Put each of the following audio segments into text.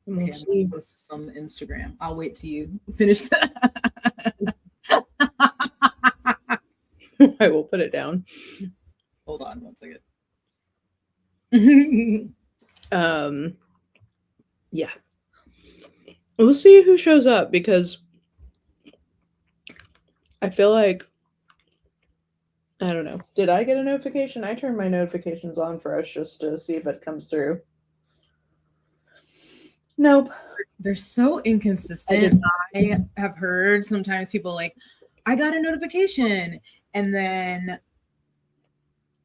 And we'll Okay, I'm see. gonna post this on the Instagram. I'll wait till you finish that. I will put it down. Hold on 1 second. Yeah. We'll see who shows up because I feel like I don't know. Did I get a notification? I turned my notifications on for us just to see if it comes through. Nope. They're so inconsistent. I have heard sometimes people like, I got a notification, and then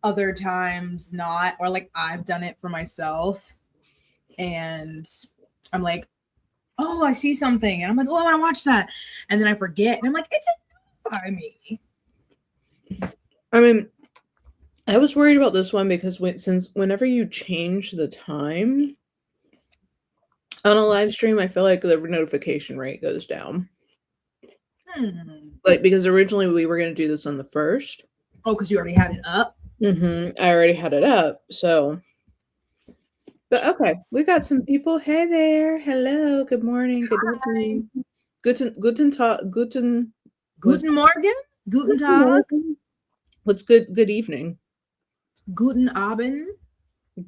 other times not, or like I've done it for myself, and I'm like, oh, I see something, and I'm like, oh, I want to watch that, and then I forget, and I'm like, it didn't notify me. I mean, I was worried about this one because whenever you change the time on a live stream, I feel like the notification rate goes down. Like, because originally we were going to do this on the 1st. Oh, because you already had it up? Mm-hmm. I already had it up, so. But okay, we got some people. Hey there. Hello. Good morning. Good evening. Guten Tag. Guten Morgen. Guten Tag. What's good? Good evening. Guten Abend.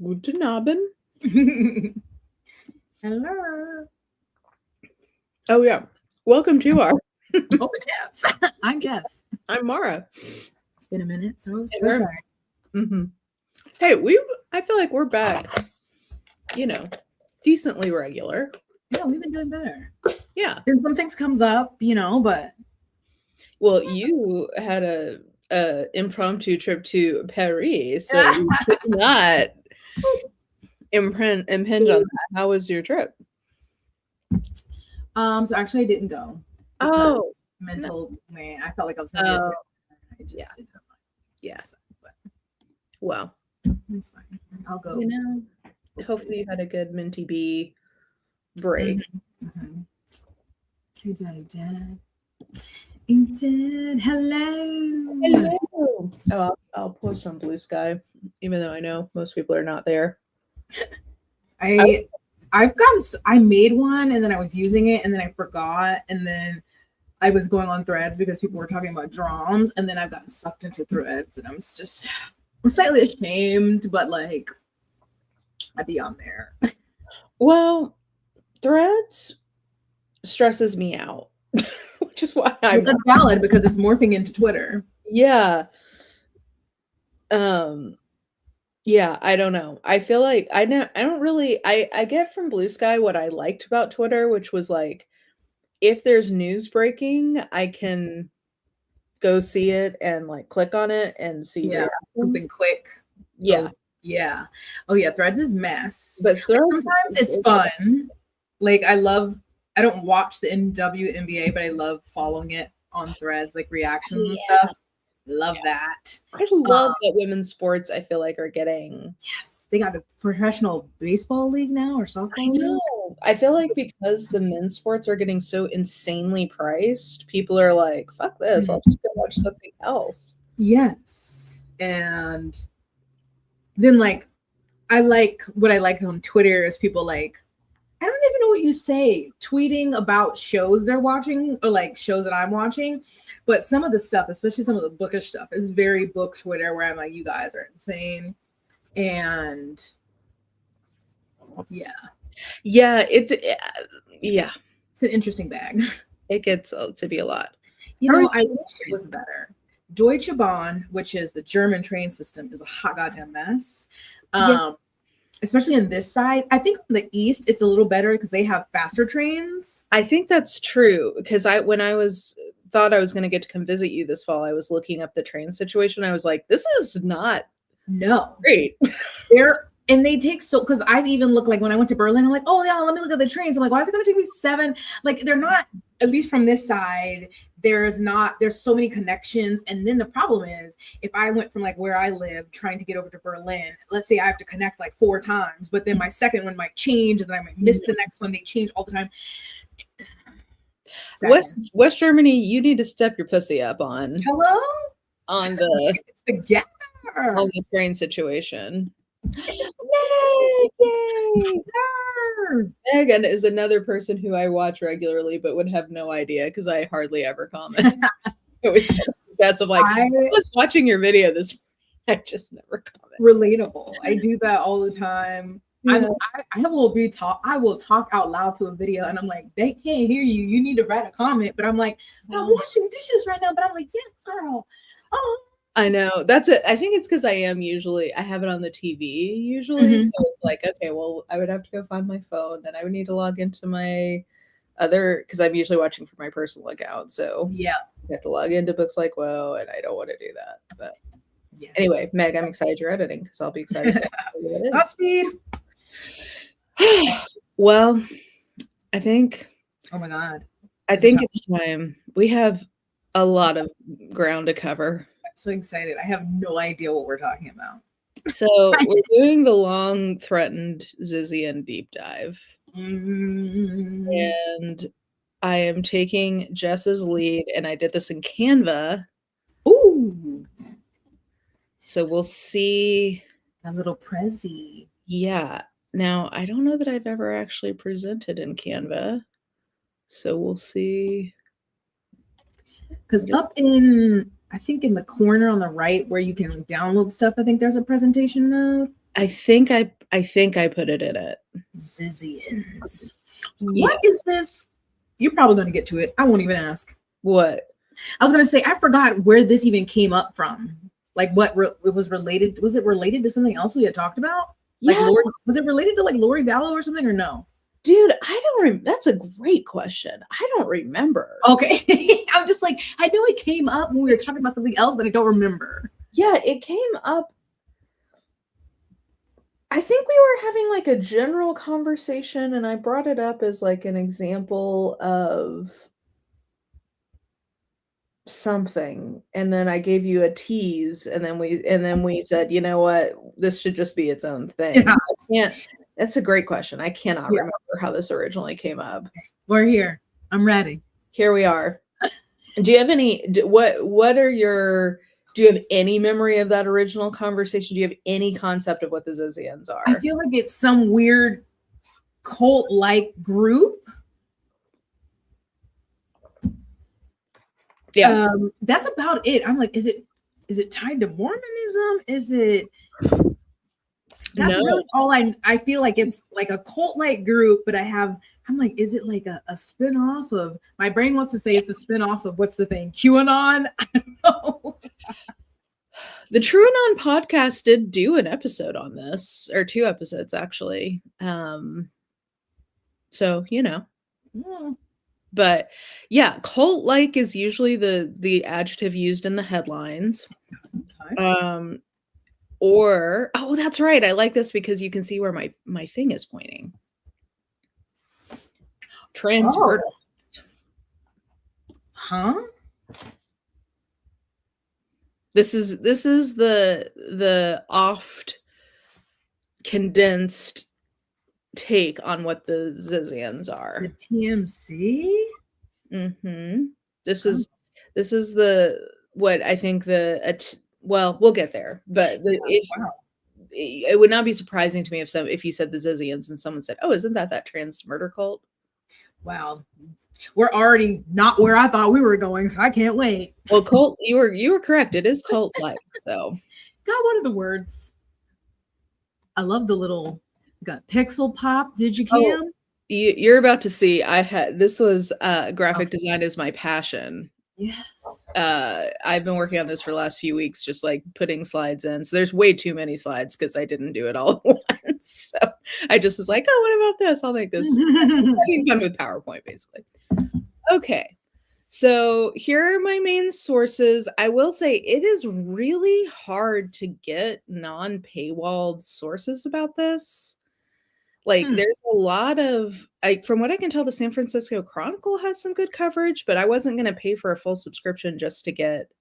Guten Abend. Hello. Oh yeah. Welcome to our Taps. I'm Jess. I'm Mara. It's been a minute, so sorry. Mm-hmm. Hey, I feel like we're back. You know, decently regular. Yeah, we've been doing better. Yeah. Then some things comes up, but. Well, you had a impromptu trip to Paris, so you could not impinge on that. How was your trip? So actually I didn't go. Oh, mental man. I felt like I was gonna get there. I just didn't. Yeah. But, well, it's fine. I'll go. Hopefully you had a good Minty Bee break. Mm-hmm. Hey, Dad. Hello. Oh, I'll post on Blue Sky, even though I know most people are not there. I made one and then I was using it and then I forgot and then I was going on Threads because people were talking about drums and then I've gotten sucked into Threads and I'm slightly ashamed, but like I'd be on there. Well, Threads stresses me out. Which is why that's valid because it's morphing into Twitter. Yeah. Yeah, I don't know. I feel like I don't really I get from Blue Sky what I liked about Twitter, which was like if there's news breaking, I can go see it and like click on it and see something quick. Yeah. Yeah. Oh yeah, Threads is mess. But sometimes it's fun. Like I don't watch the WNBA, but I love following it on Threads, like reactions and stuff. Love that. I just love that women's sports, I feel like, are getting. Yes, they got a professional baseball league now or softball. I know. I feel like because the men's sports are getting so insanely priced, people are like, fuck this, I'll just go watch something else. Yes. And then, like, what I liked on Twitter is people like, I don't even know what you say, tweeting about shows they're watching or like shows that I'm watching. But some of the stuff, especially some of the bookish stuff, is very book Twitter where I'm like, you guys are insane. And yeah. It's an interesting bag. It gets to be a lot. I wish it was better. Deutsche Bahn, which is the German train system, is a hot goddamn mess. Especially on this side. I think on the east it's a little better because they have faster trains. I think that's true because when I thought I was going to get to come visit you this fall, I was looking up the train situation. I was like, this is not great. They take because I've even looked, like when I went to Berlin, I'm like, oh yeah, let me look at the trains. I'm like, why is it going to take me 7? Like they're not, at least from this side, there's so many connections. And then the problem is if I went from like where I live trying to get over to Berlin, let's say I have to connect like 4 times, but then my second one might change and then I might miss the next one. They change all the time. West Germany, you need to step your pussy up on. Hello? On the together on the train situation. Meg! Yay! Megan is another person who I watch regularly, but would have no idea because I hardly ever comment. It was best of like, I was watching your video this morning. I just never comment. Relatable. I do that all the time. Yeah. I will talk out loud to a video and I'm like, they can't hear you. You need to write a comment. But I'm like, I'm washing dishes right now. But I'm like, yes, girl. Oh. I know. That's it. I think it's because I have it on the TV usually. Mm-hmm. So it's like, okay, well, I would have to go find my phone. Then I would need to log into my other, because I'm usually watching from my personal account. So yeah, I have to log into Books Like Whoa, and I don't want to do that. But yes. Anyway, Meg, I'm excited you're editing because I'll be excited. Godspeed. Well, I think. Oh my God. I think it's time. We have a lot of ground to cover. I'm so excited. I have no idea what we're talking about. So we're doing the long threatened Zizian deep dive. And I am taking Jess's lead, and I did this in Canva. Ooh. So we'll see. A little Prezi. Yeah. Now, I don't know that I've ever actually presented in Canva. So we'll see. Because up in, I think in the corner on the right where you can download stuff, I think there's a presentation mode. I think I put it in it. Zizians. Yeah. What is this? You're probably going to get to it. I won't even ask. What? I was going to say, I forgot where this even came up from. Like what it was related. Was it related to something else we had talked about? Like yeah. Was it related to like Lori Vallow or something or no? Dude, I don't that's a great question. I don't remember. Okay. I'm just like, I know it came up when we were talking about something else, but I don't remember. Yeah, it came up. I think we were having like a general conversation and I brought it up as like an example of something. And then I gave you a tease and then we said, you know what, this should just be its own thing. Yeah. That's a great question. I cannot remember how this originally came up. We're here. I'm ready. Here we are. Do you have any, do you have any memory of that original conversation? Do you have any concept of what the Zizians are? I feel like it's some weird cult-like group. Yeah. That's about it. I'm like, is it tied to Mormonism? Is it? That's really all I feel like it's like a cult-like group, but I'm like, is it like a spin-off of, my brain wants to say it's a spin-off of what's the thing? QAnon? I don't know. The TrueAnon podcast did do an episode on this, or 2 episodes actually. So, you know. Yeah. But yeah, cult-like is usually the adjective used in the headlines. Okay. Or, oh, that's right. I like this because you can see where my thing is pointing. Transverted. Oh. Huh? This is the oft condensed take on what the Zizians are. The TMC? Mm-hmm. This is what I think well, we'll get there, but it would not be surprising to me if you said the Zizians and someone said, "Oh, isn't that trans murder cult?" Wow, we're already not where I thought we were going, so I can't wait. Well, cult, you were correct. It is cult-like. So, God, what are the words? I love the little pixel pop. Did you cam? Oh, you're about to see. This was graphic design is my passion. Yes. I've been working on this for the last few weeks, just like putting slides in. So there's way too many slides because I didn't do it all at once. So I just was like, oh, what about this? I'll make this. Having fun with PowerPoint, basically. Okay. So here are my main sources. I will say it is really hard to get non-paywalled sources about this. Like there's a lot of, from what I can tell, the San Francisco Chronicle has some good coverage, but I wasn't going to pay for a full subscription just to get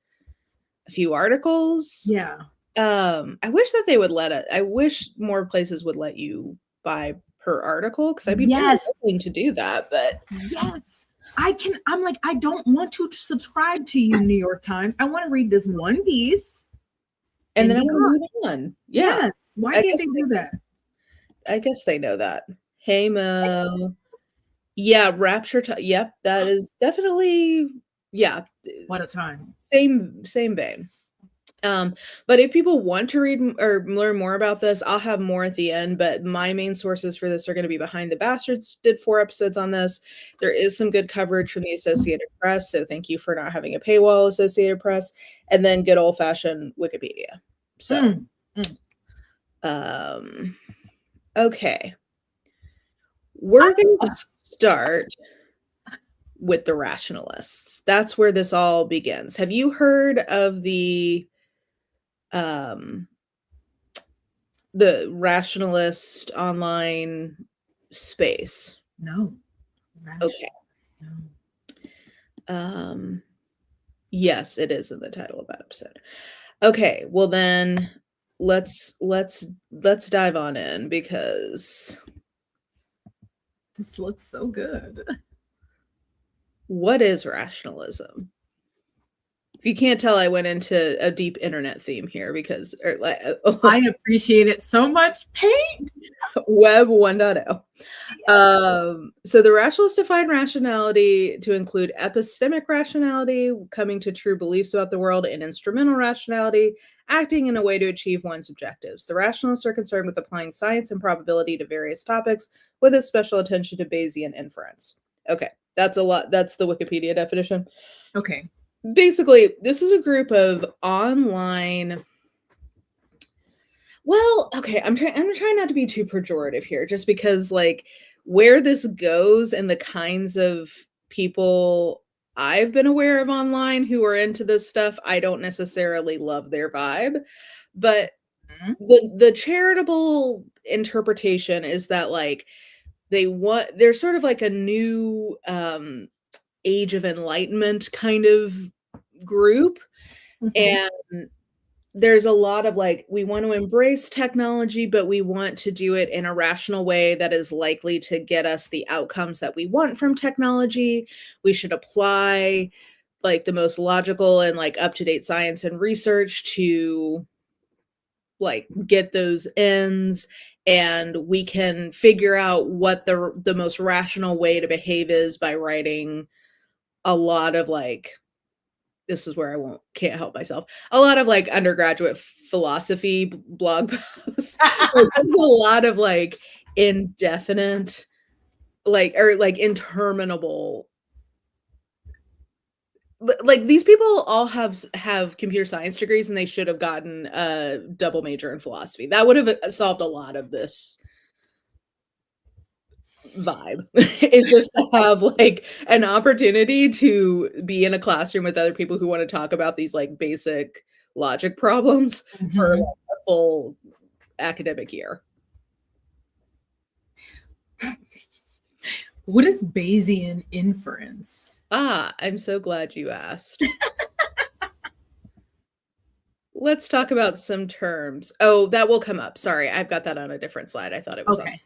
a few articles. Yeah. I wish that they would I wish more places would let you buy per article because I'd be really willing to do that. But yes, I'm like, I don't want to subscribe to you, New York Times. I want to read this one piece And and then I'm be gonna on. move on. Yeah. Yes. Why I can't guess they do that? I guess they know that. Hey Mo. Yeah, Rapture yep, that is definitely yeah, What a time. same vein. But if people want to read or learn more about this, I'll have more at the end. But my main sources for this are going to be Behind the Bastards, did 4 episodes on this. There is some good coverage from the Associated Press. So thank you for not having a paywall, Associated Press. And then good old fashioned Wikipedia. So, okay. We're going to start with the rationalists. That's where this all begins. Have you heard of um the rationalist online space? No. Okay. Yes, it is in the title of that episode. Okay, well then let's dive on in because This looks so good. what is rationalism? If you can't tell, I went into a deep internet theme here because I appreciate it so much. Paint Web 1.0. So the rationalists define rationality to include epistemic rationality, coming to true beliefs about the world, and instrumental rationality, acting in a way to achieve one's objectives. The rationalists are concerned with applying science and probability to various topics with a special attention to Bayesian inference. Okay, that's a lot. That's the Wikipedia definition. Okay. Basically, this is a group of online. Well, okay, I'm trying not to be too pejorative here, just because like where this goes and the kinds of people I've been aware of online who are into this stuff, I don't necessarily love their vibe. But the charitable interpretation is that like they're sort of like a new age of enlightenment kind of group. And there's a lot of like, we want to embrace technology, but we want to do it in a rational way that is likely to get us the outcomes that we want from technology. We should apply like the most logical and like up-to-date science and research to like get those ends, and we can figure out what the most rational way to behave is by writing a lot of like, this is where I can't help myself. A lot of like undergraduate philosophy blog posts. Like, there's a lot of like indefinite, like, or like interminable. Like these people all have computer science degrees, and they should have gotten a double major in philosophy. That would have solved a lot of this vibe. It's just to have like an opportunity to be in a classroom with other people who want to talk about these like basic logic problems for like a full academic year. What is Bayesian inference? I'm so glad you asked. Let's talk about some terms. Oh, that will come up. Sorry, I've got that on a different slide. I thought it was okay.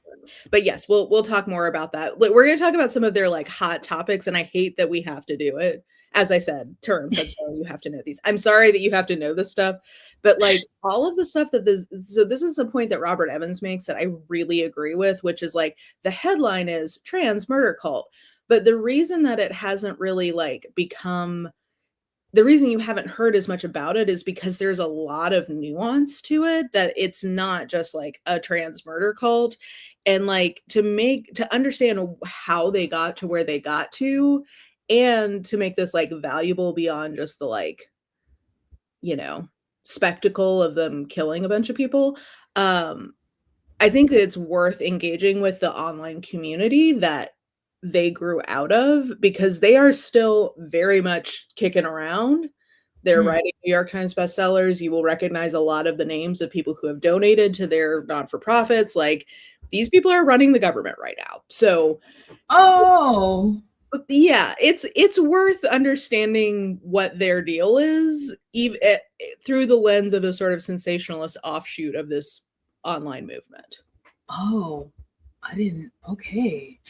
But yes, we'll talk more about that. We're going to talk about some of their like hot topics, and I hate that we have to do it. As I said, terms. I'm sorry you have to know these. I'm sorry that you have to know this stuff, but like all of the stuff that this. So this is a point that Robert Evans makes that I really agree with, which is like the headline is trans murder cult, but the reason that it hasn't really like become. The reason you haven't heard as much about it is because there's a lot of nuance to it, that it's not just like a trans murder cult. And like to understand how they got to where they got to, and to make this like valuable beyond just the like, you know, spectacle of them killing a bunch of people. I think it's worth engaging with the online community that they grew out of, because they are still very much kicking around. They're writing New York Times bestsellers. You will recognize a lot of the names of people who have donated to their non-for-profits. Like these people are running the government right now. So, yeah, it's worth understanding what their deal is, even through the lens of a sort of sensationalist offshoot of this online movement. I didn't. Okay.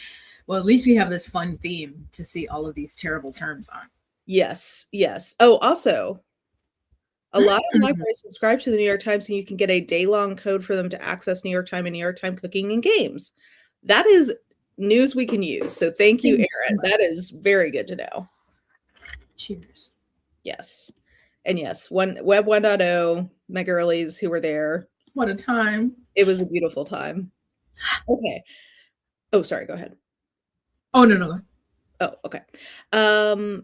Well, at least we have this fun theme to see all of these terrible terms on. Yes. Oh, also, A lot of libraries subscribe to the New York Times, and you can get a day-long code for them to access New York Times and New York Times cooking and games. That is news we can use. So thank you, Erin. That is very good to know. Cheers. Yes. And yes, Web 1.0, my girlies who were there. What a time. It was a beautiful time. Okay. Oh, sorry, go ahead. Oh, no. Oh, okay.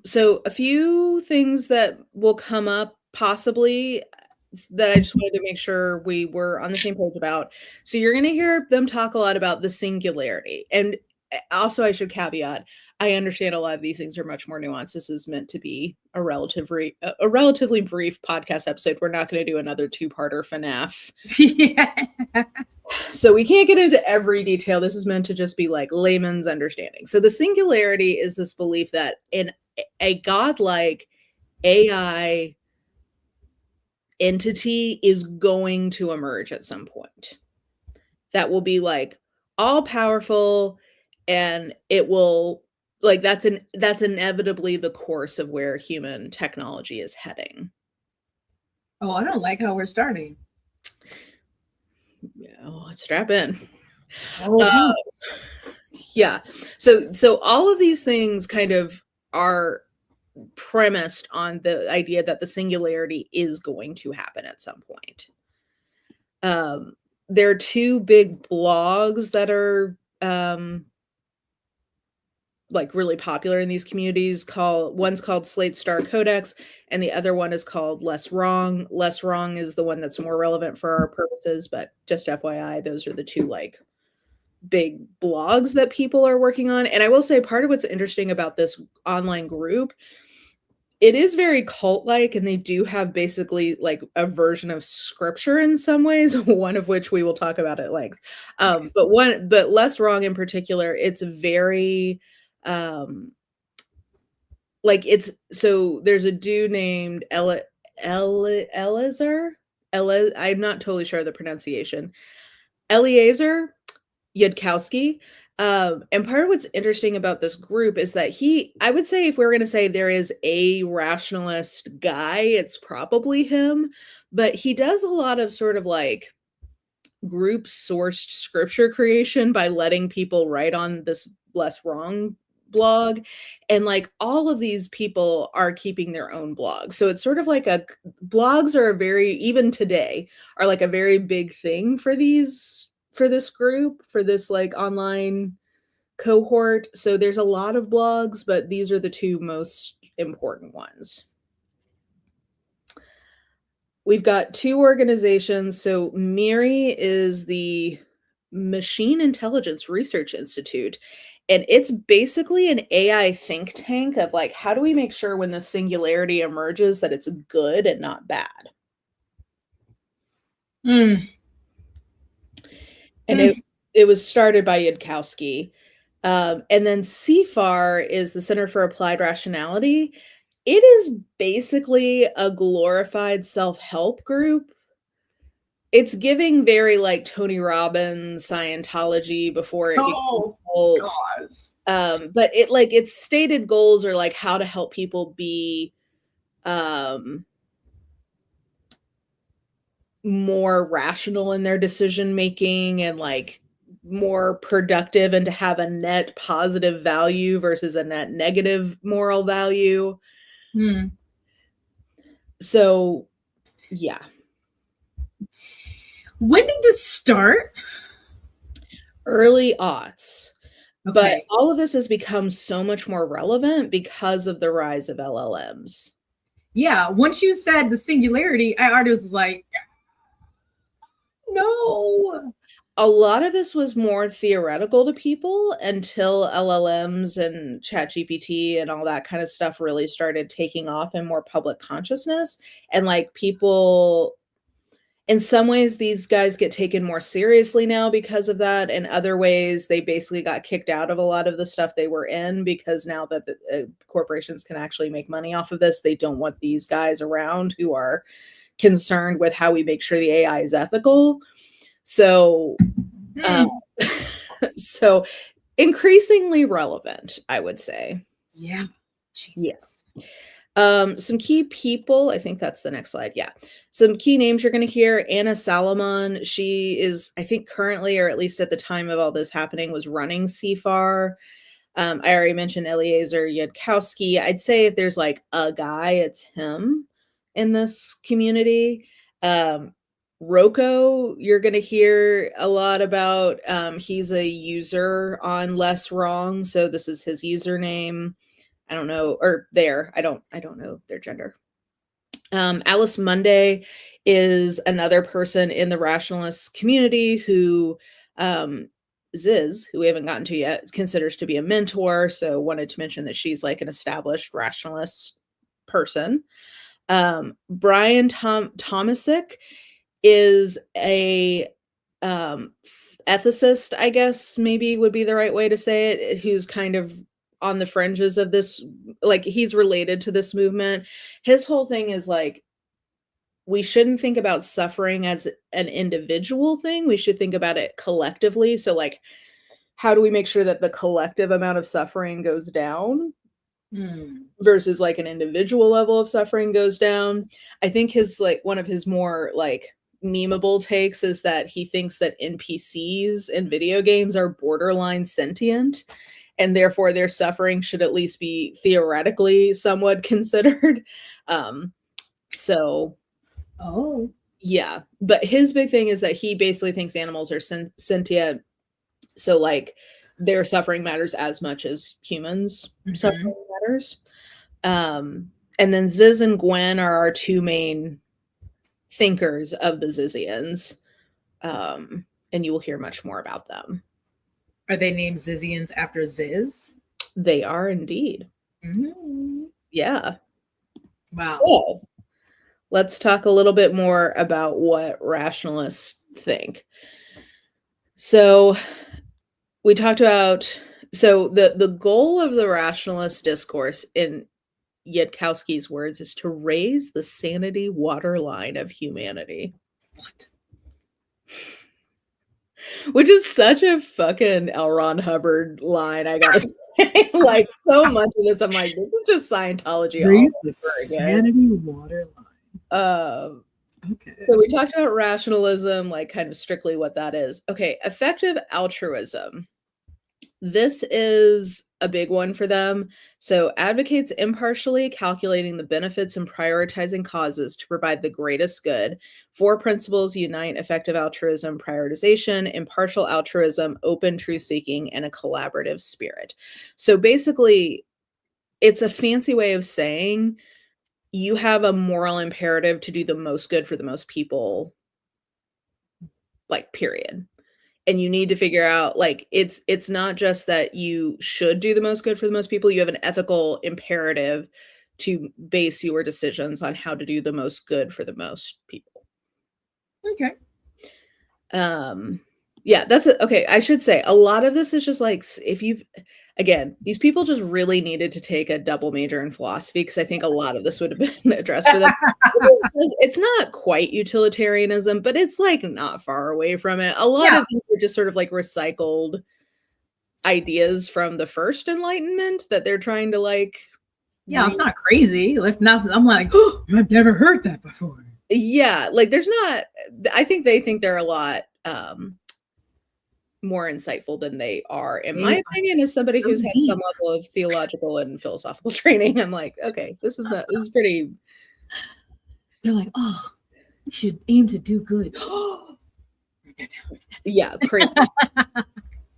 So a few things that will come up possibly that I just wanted to make sure we were on the same page about. So you're going to hear them talk a lot about the singularity. And also I should caveat, I understand a lot of these things are much more nuanced. This is meant to be a relatively brief podcast episode. We're not going to do another two-parter FNAF. Yeah. So we can't get into every detail. This is meant to just be like layman's understanding. So the singularity is this belief that in a godlike AI entity is going to emerge at some point that will be like all powerful, and it will like that's inevitably the course of where human technology is heading. Oh, I don't like how we're starting. Yeah, well, let's strap in. Oh, Yeah. So all of these things kind of are premised on the idea that the singularity is going to happen at some point. There are two big blogs that are like really popular in these communities. One's called Slate Star Codex, and the other one is called Less Wrong. Less Wrong is the one that's more relevant for our purposes, but just FYI, those are the two like big blogs that people are working on. And I will say part of what's interesting about this online group, it is very cult-like, and they do have basically like a version of scripture in some ways, one of which we will talk about at length. But Less Wrong in particular, it's very like it's so there's a dude named Eliezer. I'm not totally sure of the pronunciation. Eliezer Yudkowsky. And part of what's interesting about this group is that I would say if we were going to say there is a rationalist guy, it's probably him, but he does a lot of sort of like group sourced scripture creation by letting people write on this Less Wrong blog, and like all of these people are keeping their own blog. So it's sort of like blogs are even today are like a very big thing for this group, for this like online cohort. So there's a lot of blogs, but these are the two most important ones. We've got two organizations. So MIRI is the Machine Intelligence Research Institute, and it's basically an AI think tank of like, how do we make sure when the singularity emerges that it's good and not bad? And it was started by Yudkowsky. And then CFAR is the Center for Applied Rationality. It is basically a glorified self-help group. It's giving very like Tony Robbins, Scientology before it became cult. But its stated goals are like how to help people be more rational in their decision making and like more productive, and to have a net positive value versus a net negative moral value. So yeah. When did this start? Early aughts. Okay. But all of this has become so much more relevant because of the rise of LLMs. Yeah, once you said the singularity, I already was like, no. A lot of this was more theoretical to people until LLMs and ChatGPT and all that kind of stuff really started taking off in more public consciousness. And like people, in some ways, these guys get taken more seriously now because of that. In other ways, they basically got kicked out of a lot of the stuff they were in, because now that the corporations can actually make money off of this, they don't want these guys around who are concerned with how we make sure the AI is ethical. So, so increasingly relevant, I would say. Yeah. Jesus. Yes. Some key people, I think that's the next slide. Yeah. Some key names you're going to hear. Anna Salomon, she is, I think currently, or at least at the time of all this happening, was running CFAR. I already mentioned Eliezer Yudkowsky. I'd say if there's like a guy, it's him in this community. Rocco, you're going to hear a lot about. He's a user on Less Wrong. So this is his username. I don't know, or there. I don't know their gender. Alice Monday is another person in the rationalist community who Ziz, who we haven't gotten to yet, considers to be a mentor. So wanted to mention that she's like an established rationalist person. Brian Tomasic is a ethicist, I guess maybe would be the right way to say it, who's kind of on the fringes of this, like he's related to this movement. His whole thing is like, we shouldn't think about suffering as an individual thing. We should think about it collectively. So like, how do we make sure that the collective amount of suffering goes down versus like an individual level of suffering goes down? I think his like one of his more like memeable takes is that he thinks that NPCs in video games are borderline sentient, and therefore their suffering should at least be theoretically somewhat considered. So Oh. Yeah. But his big thing is that he basically thinks animals are sentient. So like their suffering matters as much as humans' suffering matters. And then Ziz and Gwen are our two main thinkers of the Zizians. And you will hear much more about them. Are they named Zizians after Ziz? They are indeed. Yeah. Wow. So let's talk a little bit more about what rationalists think. So we talked about, so the goal of the rationalist discourse, in Yudkowsky's words, is to raise the sanity waterline of humanity. What? Which is such a fucking L. Ron Hubbard line, I gotta say. Like, so much of this, I'm like, this is just Scientology. Raise the sanity waterline. Okay. So we talked about rationalism, like kind of strictly what that is. Okay, effective altruism. This is a big one for them. So advocates impartially calculating the benefits and prioritizing causes to provide the greatest good. 4 principles unite effective altruism, prioritization, impartial altruism, open truth-seeking, and a collaborative spirit. So basically, it's a fancy way of saying you have a moral imperative to do the most good for the most people, like, period. And you need to figure out, like, it's not just that you should do the most good for the most people. You have an ethical imperative to base your decisions on how to do the most good for the most people. Okay. Yeah, that's it. Okay, I should say a lot of this is just like, if you've, again, these people just really needed to take a double major in philosophy, because I think a lot of this would have been addressed for them. It's not quite utilitarianism, but it's like not far away from it. A lot of these are just sort of like recycled ideas from the first Enlightenment that they're trying to like. Yeah, it's not crazy. Let's not. I'm like, oh, I've never heard that before. Yeah, like there's not. I think they think they're a lot more insightful than they are, in my opinion, as somebody who's had some level of theological and philosophical training. I'm like, okay, this is pretty. They're like, oh, you should aim to do good. Yeah, crazy.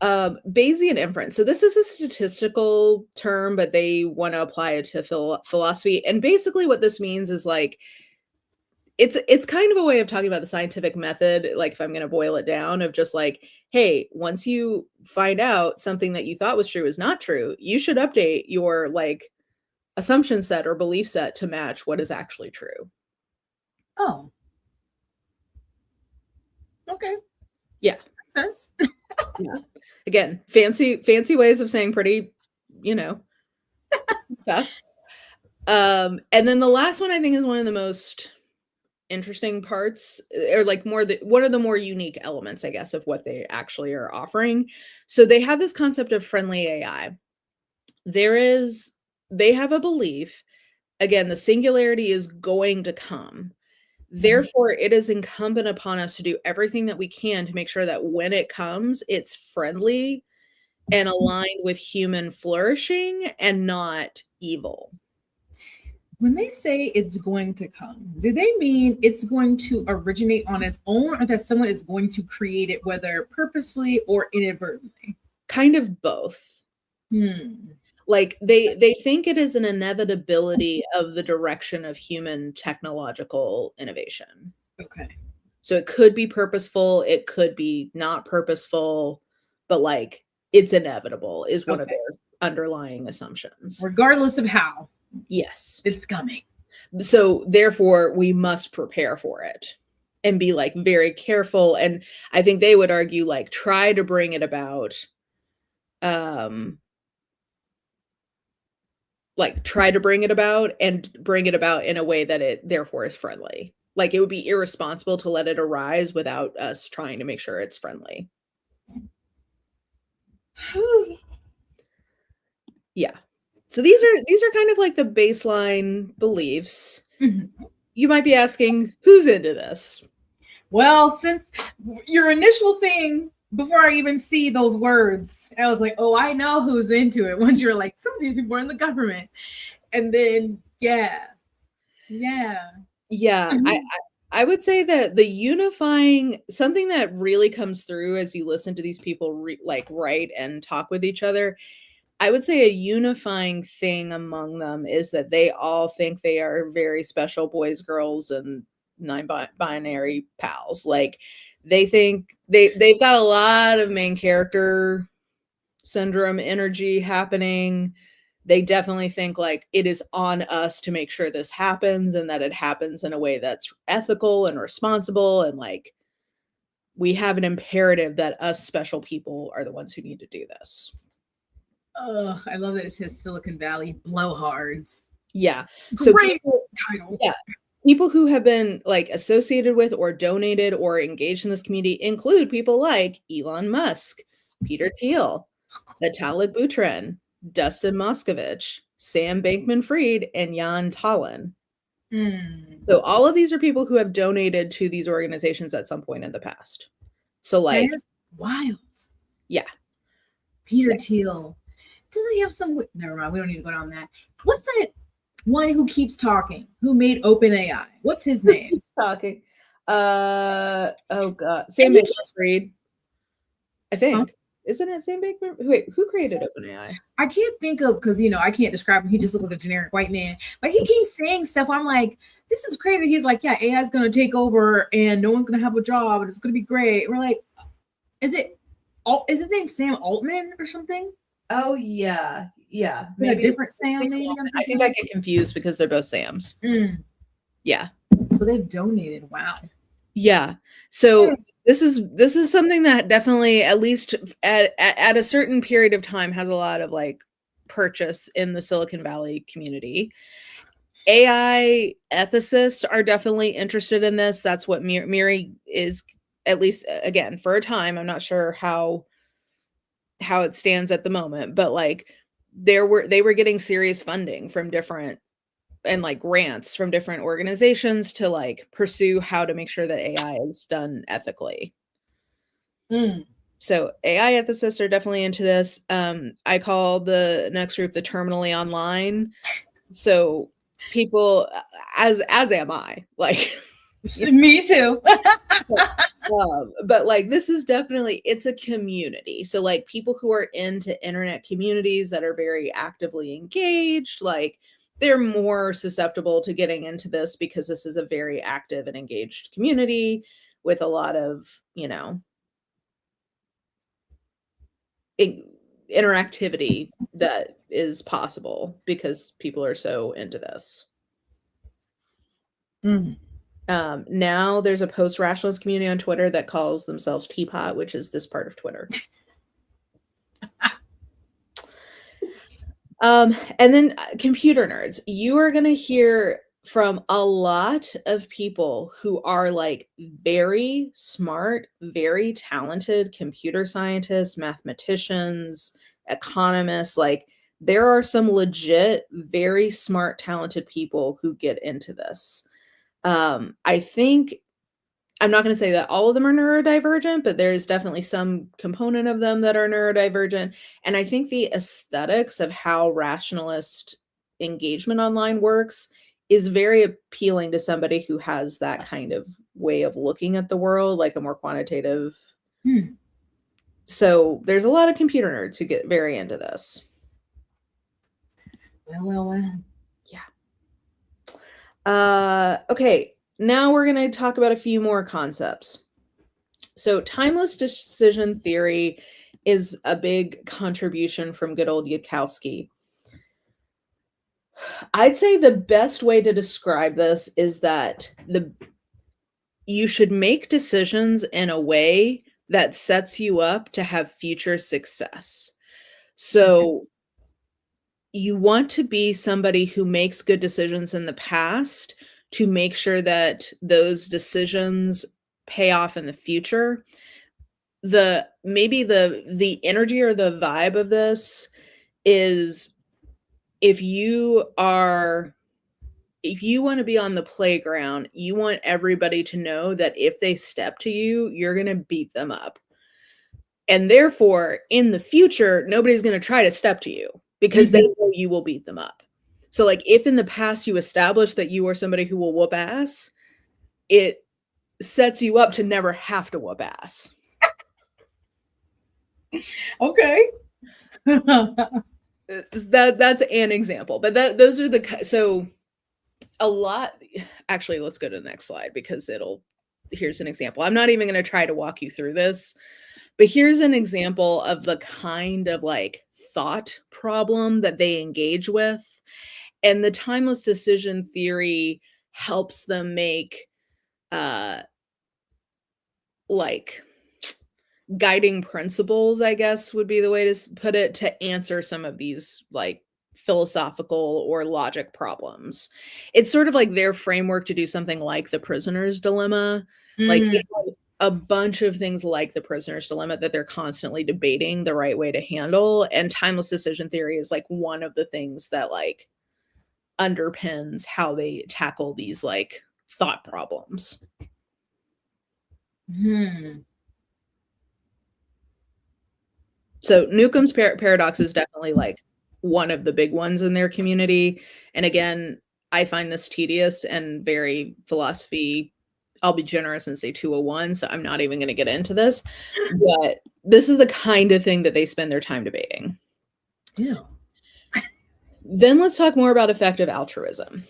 Bayesian inference. So this is a statistical term, but they want to apply it to philosophy. And basically what this means is like, it's kind of a way of talking about the scientific method, like if I'm going to boil it down, of just like, hey, once you find out something that you thought was true is not true, you should update your like assumption set or belief set to match what is actually true. Oh. Okay. Yeah. Makes sense. Yeah. Again, fancy ways of saying pretty, stuff. And then the last one I think is one of the most interesting parts, or like one of the more unique elements, I guess, of what they actually are offering. So they have this concept of friendly AI. They have a belief again, the singularity is going to come. Therefore, it is incumbent upon us to do everything that we can to make sure that when it comes, it's friendly and aligned with human flourishing and not evil. When they say it's going to come, do they mean it's going to originate on its own, or that someone is going to create it, whether purposefully or inadvertently? Kind of both. Like they think it is an inevitability of the direction of human technological innovation. Okay. So it could be purposeful, it could be not purposeful, but like it's inevitable is one of their underlying assumptions. Regardless of how. Yes. It's coming. So therefore we must prepare for it and be like very careful. And I think they would argue like try to bring it about like try to bring it about and bring it about in a way that it therefore is friendly. Like it would be irresponsible to let it arise without us trying to make sure it's friendly. Yeah. So these are kind of like the baseline beliefs. Mm-hmm. You might be asking, who's into this? Well, since your initial thing, before I even see those words, I was like, oh, I know who's into it. Once you're like, some of these people are in the government. And then, yeah. I would say that the unifying, something that really comes through as you listen to these people write and talk with each other, I would say a unifying thing among them is that they all think they are very special boys, girls, and non-binary pals. Like they think they've got a lot of main character syndrome energy happening. They definitely think like it is on us to make sure this happens and that it happens in a way that's ethical and responsible, and like we have an imperative that us special people are the ones who need to do this. Oh, I love that it says Silicon Valley blowhards. Yeah. So great title. Yeah. People who have been like associated with or donated or engaged in this community include people like Elon Musk, Peter Thiel, Vitalik Buterin, Dustin Moskovich, Sam Bankman-Fried, and Jan Tallinn. So all of these are people who have donated to these organizations at some point in the past. So like, that is wild. Yeah. Peter Thiel. Doesn't he have some? Never mind. We don't need to go down that. What's that one who keeps talking? Who made OpenAI? What's his name? Keeps talking. Oh god, Sam Bankman-Fried. I think. Isn't it Sam Bankman? Wait, who created OpenAI? I can't think of, because I can't describe him. He just looked like a generic white man. But he keeps saying stuff. I'm like, this is crazy. He's like, yeah, AI is gonna take over and no one's gonna have a job and it's gonna be great. And we're like, is his name Sam Altman or something? Oh yeah. Maybe a different Sam. Maybe I think I get confused because they're both Sams. Yeah. So they've donated. Wow. Yeah. So this is something that definitely, at least at a certain period of time, has a lot of like purchase in the Silicon Valley community. AI ethicists are definitely interested in this. That's what Miri is, at least again for a time. I'm not sure how it stands at the moment, but like they were getting serious funding from different and like grants from different organizations to like pursue how to make sure that AI is done ethically. So AI ethicists are definitely into this. I call the next group the terminally online. So people, as am I, like me too. But like this is definitely, it's a community. So like people who are into internet communities that are very actively engaged, like they're more susceptible to getting into this because this is a very active and engaged community with a lot of, interactivity that is possible because people are so into this. Now there's a post-rationalist community on Twitter that calls themselves Teapot, which is this part of Twitter. And then computer nerds. You are going to hear from a lot of people who are like very smart, very talented computer scientists, mathematicians, economists. Like there are some legit, very smart, talented people who get into this. I think I'm not going to say that all of them are neurodivergent, but there's definitely some component of them that are neurodivergent. And I think the aesthetics of how rationalist engagement online works is very appealing to somebody who has that kind of way of looking at the world, like a more quantitative. So there's a lot of computer nerds who get very into this. Well. Yeah. Okay. Now we're going to talk about a few more concepts. So timeless decision theory is a big contribution from good old Yudkowsky. I'd say the best way to describe this is that you should make decisions in a way that sets you up to have future success. So you want to be somebody who makes good decisions in the past to make sure that those decisions pay off in the future. Maybe the energy or the vibe of this is if you want to be on the playground, you want everybody to know that if they step to you, you're going to beat them up. And therefore, in the future, nobody's going to try to step to you because they know you will beat them up. So like if in the past you establish that you are somebody who will whoop ass, it sets you up to never have to whoop ass. Okay. That's an example, but those are so a lot. Actually, let's go to the next slide because here's an example. I'm not even going to try to walk you through this, but here's an example of the kind of like thought problem that they engage with. And the timeless decision theory helps them make like guiding principles, I guess would be the way to put it, to answer some of these like philosophical or logic problems. It's sort of like their framework to do something like the prisoner's dilemma. Like a bunch of things like the prisoner's dilemma that they're constantly debating the right way to handle. And timeless decision theory is like one of the things that like underpins how they tackle these like thought problems. So Newcomb's paradox is definitely like one of the big ones in their community. And again, I find this tedious and very philosophy. I'll be generous and say 201, so I'm not even going to get into this. But this is the kind of thing that they spend their time debating. Yeah. Then let's talk more about effective altruism.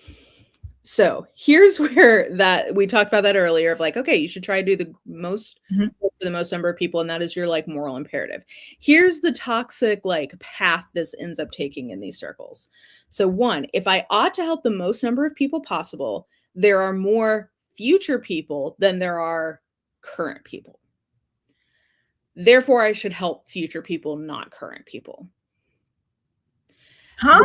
So here's where that we talked about that earlier of like, okay, you should try to do the most for the most number of people, and that is your like moral imperative. Here's the toxic like path this ends up taking in these circles. So one, if I ought to help the most number of people possible, there are more future people than there are current people. Therefore, I should help future people, not current people. Huh?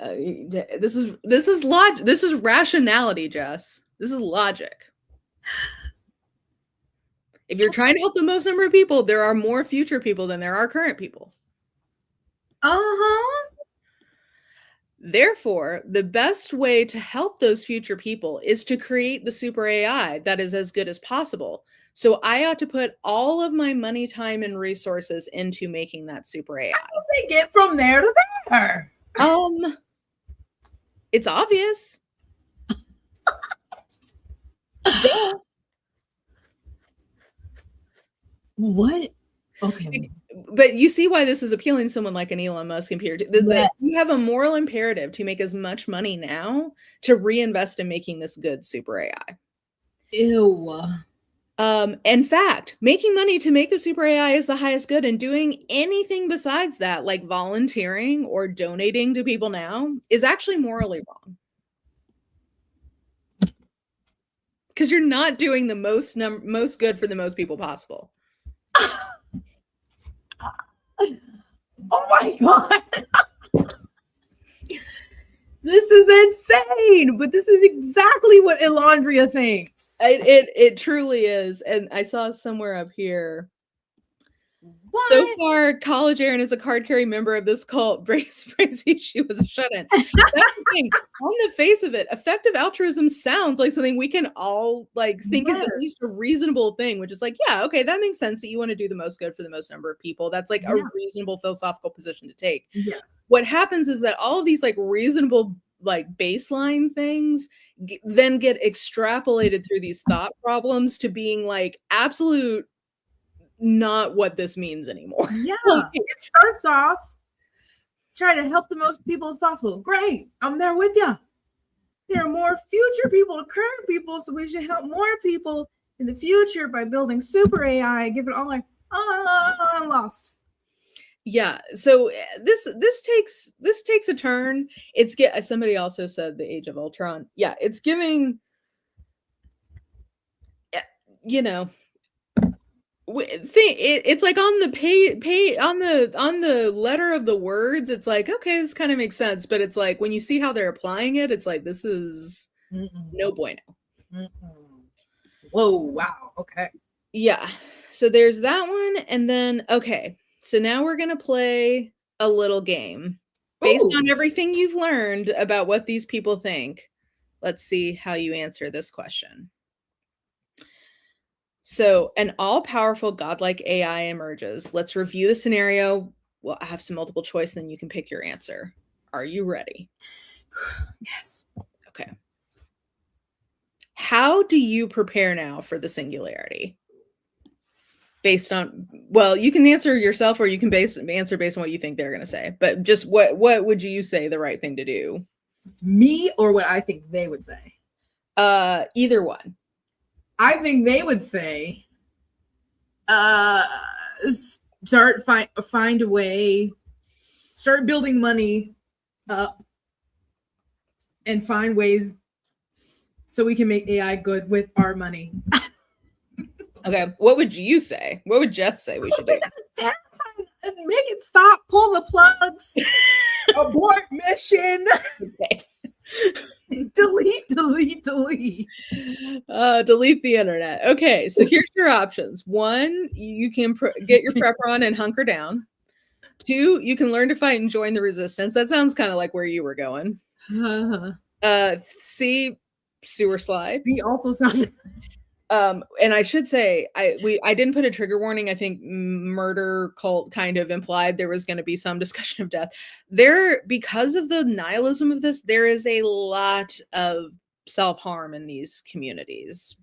This is logic. This is rationality, Jess. This is logic. If you're trying to help the most number of people, there are more future people than there are current people. Therefore, the best way to help those future people is to create the super AI that is as good as possible. So I ought to put all of my money, time, and resources into making that super AI. How do they get from there to there? It's obvious. Duh. What? Okay. But you see why this is appealing to someone like an Elon Musk and Peter. Yes. You have a moral imperative to make as much money now to reinvest in making this good super AI. Ew. In fact, making money to make the super AI is the highest good, and doing anything besides that, like volunteering or donating to people now, is actually morally wrong. Because you're not doing the most good for the most people possible. Oh my God. This is insane, but this is exactly what Elandria thinks. It truly is. And I saw somewhere up here, So What? far, College Aaron is a card-carrying member of this cult. Brace me, she was a shut-in. That's the thing. On the face of it, effective altruism sounds like something we can all like think is at Yes. least a reasonable thing, which is like, yeah, okay, that makes sense that you want to do the most good for the most number of people. That's like a Yeah. reasonable philosophical position to take. Yeah. What happens is that all of these like reasonable like baseline things then get extrapolated through these thought problems to being like absolute not what this means anymore. Yeah. Like, It starts off trying to help the most people as possible. Great. I'm there with you. There are more future people to current people, so we should help more people in the future by building super AI. Give it all like, oh, I'm lost. yeah. So this takes a turn. It's get somebody also said the Age of Ultron. Yeah, it's giving you know it's like on the pay on the letter of the words it's like okay this kind of makes sense but it's like when you see how they're applying it it's like this is no bueno. Whoa, wow, okay. Yeah, so there's that one and then okay so now we're gonna play a little game based Ooh. on everything you've learned about what these people think. Let's see how you answer this question. So, an all-powerful godlike AI emerges. Let's review the scenario. We'll have some multiple choice, then you can pick your answer. Are you ready? Yes. Okay. How do you prepare now for the singularity? Based on, well, you can answer yourself or you can answer based on what you think they're going to say. But just what would you say the right thing to do? Me or what I think they would say? Either one. I think they would say, find a way, start building money up, and find ways so we can make AI good with our money. Okay, what would you say? What would Jess say we should do? Terrifying. Make it stop. Pull the plugs. Abort mission. Okay. delete. Delete the internet. Okay, so here's your options. 1, you can get your prep on and hunker down. 2, you can learn to fight and join the resistance. That sounds kind of like where you were going. C, sewer slide. C also sounds. And I should say, I didn't put a trigger warning. I think murder cult kind of implied there was going to be some discussion of death. Because of the nihilism of this, there is a lot of self-harm in these communities.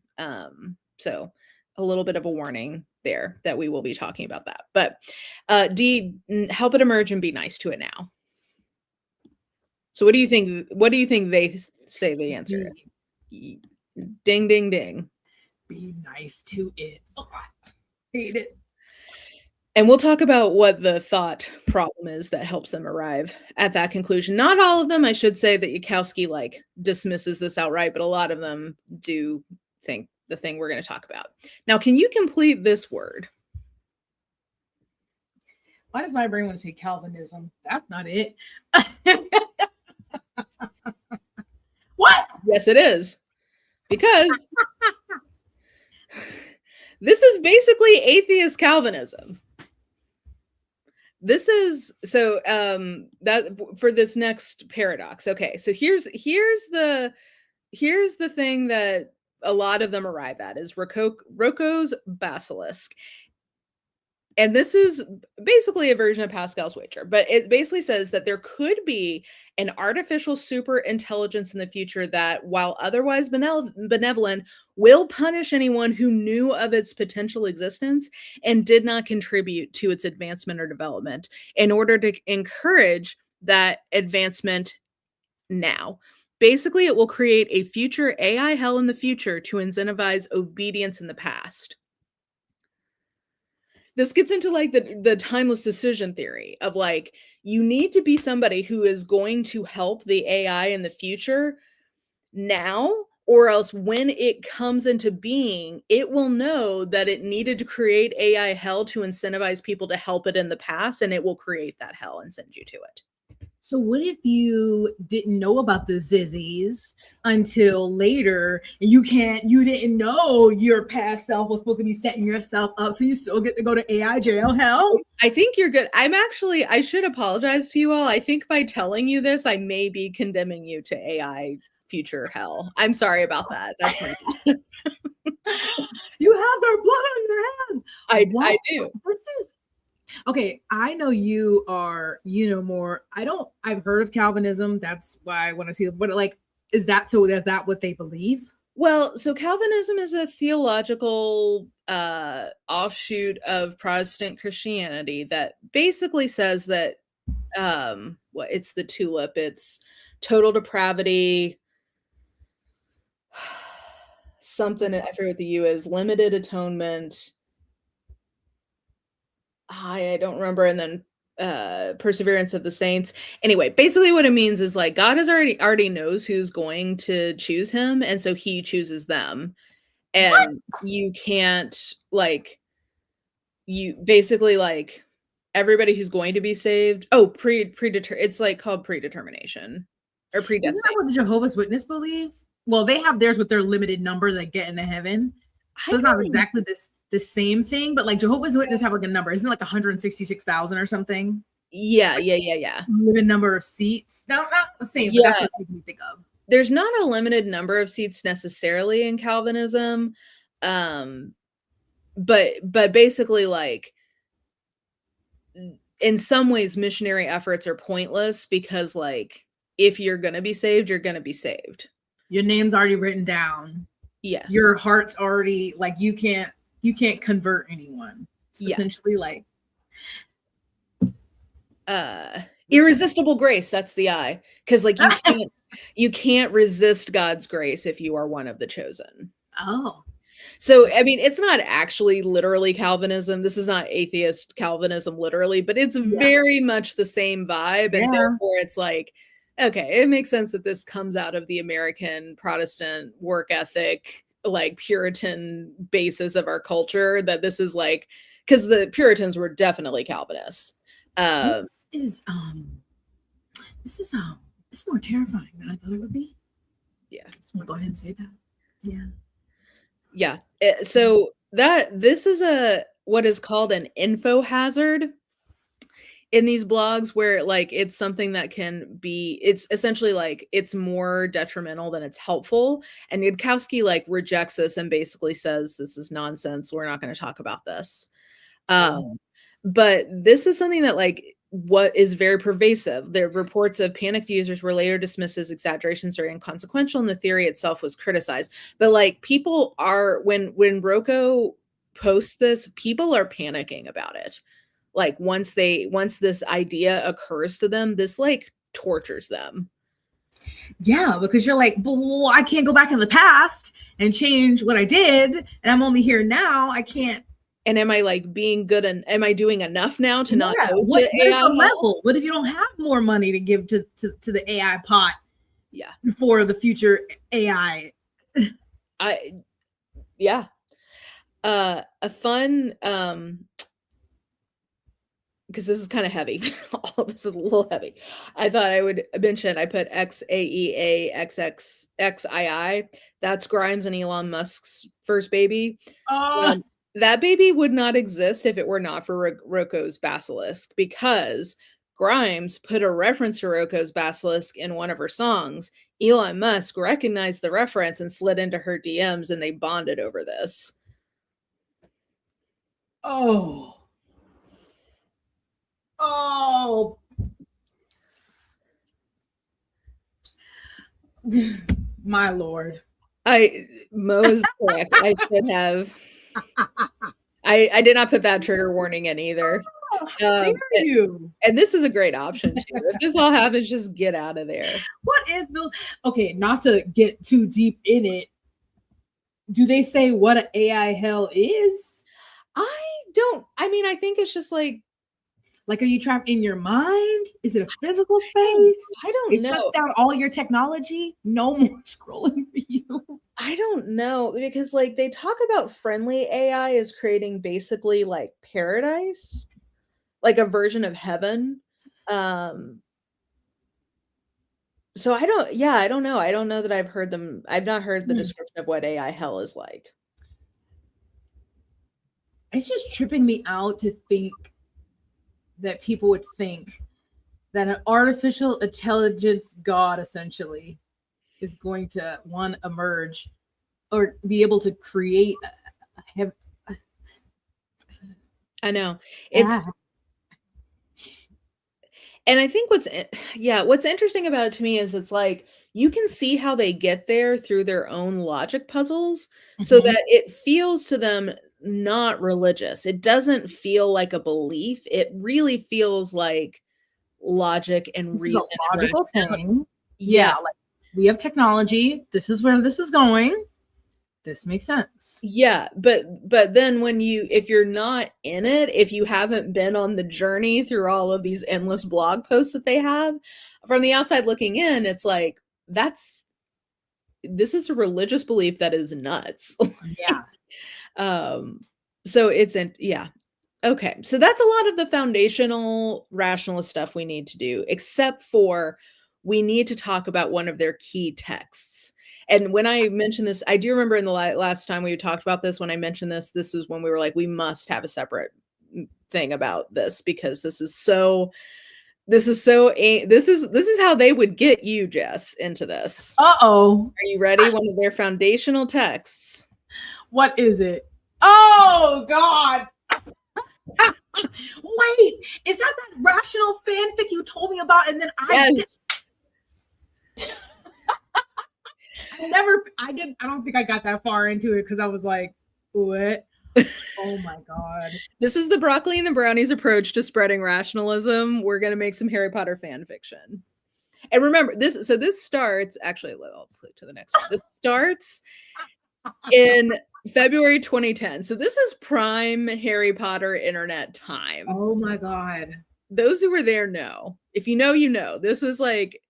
So a little bit of a warning there that we will be talking about that. But D, help it emerge and be nice to it now. So what do you think? What do you think they say the answer? D. Ding, ding, ding. Be nice to it. Oh, I hate it. And we'll talk about what the thought problem is that helps them arrive at that conclusion. Not all of them, I should say that Yudkowsky like dismisses this outright, but a lot of them do think the thing we're going to talk about. Now, can you complete this word? Why does my brain want to say Calvinism? That's not it. What? Yes, it is. Because this is basically atheist Calvinism. This is so that for this next paradox. Okay, so here's the thing that a lot of them arrive at is Roco's basilisk. And this is basically a version of Pascal's wager, but it basically says that there could be an artificial super intelligence in the future that, while otherwise benevolent, will punish anyone who knew of its potential existence and did not contribute to its advancement or development in order to encourage that advancement now. Basically, it will create a future AI hell in the future to incentivize obedience in the past. This gets into like the timeless decision theory of like, you need to be somebody who is going to help the AI in the future now, or else when it comes into being, it will know that it needed to create AI hell to incentivize people to help it in the past, and it will create that hell and send you to it. So what if you didn't know about the Zizies until later, and you didn't know your past self was supposed to be setting yourself up, so you still get to go to AI jail? Hell, I think you're good. I should apologize to you all. I think by telling you this, I may be condemning you to AI future hell. I'm sorry about that. That's my bad. you have their blood on your hands. I What? do. This is okay. I know you are, more. I've heard of Calvinism. That's why I want to see, but like, is that what they believe? Well, so Calvinism is a theological offshoot of Protestant Christianity that basically says that what it's the tulip, it's total depravity, something I forget what the U is, limited atonement. I don't remember, and then perseverance of the saints. Anyway, basically what it means is like God has already knows who's going to choose him, and so he chooses them. And you can't like you basically like everybody who's going to be saved. Oh, it's like called predetermination or Isn't that predestination. what the Jehovah's Witness believe? Well, they have theirs with their limited number that get into heaven. I So it's not don't exactly the same thing, but like Jehovah's Witness have like a number. Isn't it like 166,000 or something? yeah. Limited number of seats. No, not the same, but that's Yeah, what it's making me think of. there's not a limited number of seats necessarily in Calvinism. Um but basically like in some ways missionary efforts are pointless because like if you're going to be saved, you're going to be saved. Your name's already written down. Yes. Your heart's already like you can't convert anyone. It's essentially like irresistible grace, that's the I, cuz like you can't resist God's grace if you are one of the chosen. Oh. So, I mean, it's not actually literally Calvinism. This is not atheist Calvinism literally, but it's very much the same vibe. And therefore, it's like, okay, it makes sense that this comes out of the American Protestant work ethic, like Puritan basis of our culture, that this is like, because the Puritans were definitely Calvinists. This is it's more terrifying than I thought it would be. Yeah. Just want to go ahead and say that. Yeah. Yeah. So this is what is called an info hazard in these blogs, where like it's something that it's essentially like it's more detrimental than it's helpful. And Yudkowsky like rejects this and basically says this is nonsense. We're not going to talk about this. But this is something that like what is very pervasive. There are reports of panicked users were later dismissed as exaggerations or inconsequential, and the theory itself was criticized. But like people are when Rocco posts this, people are panicking about it. Like once this idea occurs to them, this like tortures them. Yeah, because you're like, well, I can't go back in the past and change what I did, and I'm only here now. I can't. And am I like being good, and am I doing enough now to not go what to is AI the level? What if you don't have more money to give to the AI pot? Yeah. For the future AI. Yeah. A fun because this is kind of heavy. All this is a little heavy. I thought I would mention I put XAEAXXXII. That's Grimes and Elon Musk's first baby. That baby would not exist if it were not for Rocco's basilisk, because Grimes put a reference to Rocco's basilisk in one of her songs. Elon Musk recognized the reference and slid into her DMs, and they bonded over this. Oh, my Lord. Mo's correct. I should have. I did not put that trigger warning in either. And this is a great option too. If this all happens, just get out of there. What is Bill? Okay, not to get too deep in it. Do they say what an AI hell is? I mean, I think it's just like, are you trapped in your mind? Is it a physical space? I don't know. It shuts down all your technology. No more scrolling for you. I don't know, because like they talk about friendly AI as creating basically like paradise, like a version of heaven. So I don't know. I don't know that I've heard them. I've not heard the Hmm. description of what AI hell is like. It's just tripping me out to think that people would think that an artificial intelligence god essentially is going to one emerge or be able to create a I know. ah, It's and I think what's interesting about it to me is it's like you can see how they get there through their own logic puzzles so mhm. that it feels to them not religious. It doesn't feel like a belief. It really feels like logic and This is a reason and logical rationality. thing. Yeah, Yes. like we have technology. This is where this is going. This makes sense. Yeah, but then when if you're not in it, if you haven't been on the journey through all of these endless blog posts that they have, from the outside looking in, it's like this is a religious belief that is nuts. Yeah. um so it's in yeah. Okay. So that's a lot of the foundational rationalist stuff we need to do, except for we need to talk about one of their key texts. And when I mentioned this, I do remember in the last time we talked about this, when I mentioned this was when we were like, we must have a separate thing about this because this is how they would get you, Jess, into this. Uh-oh. Are you ready? One of their foundational texts. What is it? Oh God. Wait, is that rational fanfic you told me about? And then Yes. I don't think I got that far into it because I was like, what? Oh my God. This is the broccoli and the brownies approach to spreading rationalism. We're going to make some Harry Potter fan fiction. And remember, this starts, actually, I'll click to the next one. This starts in February 2010. So this is prime Harry Potter internet time. Oh my God. Those who were there know. If you know, you know. This was like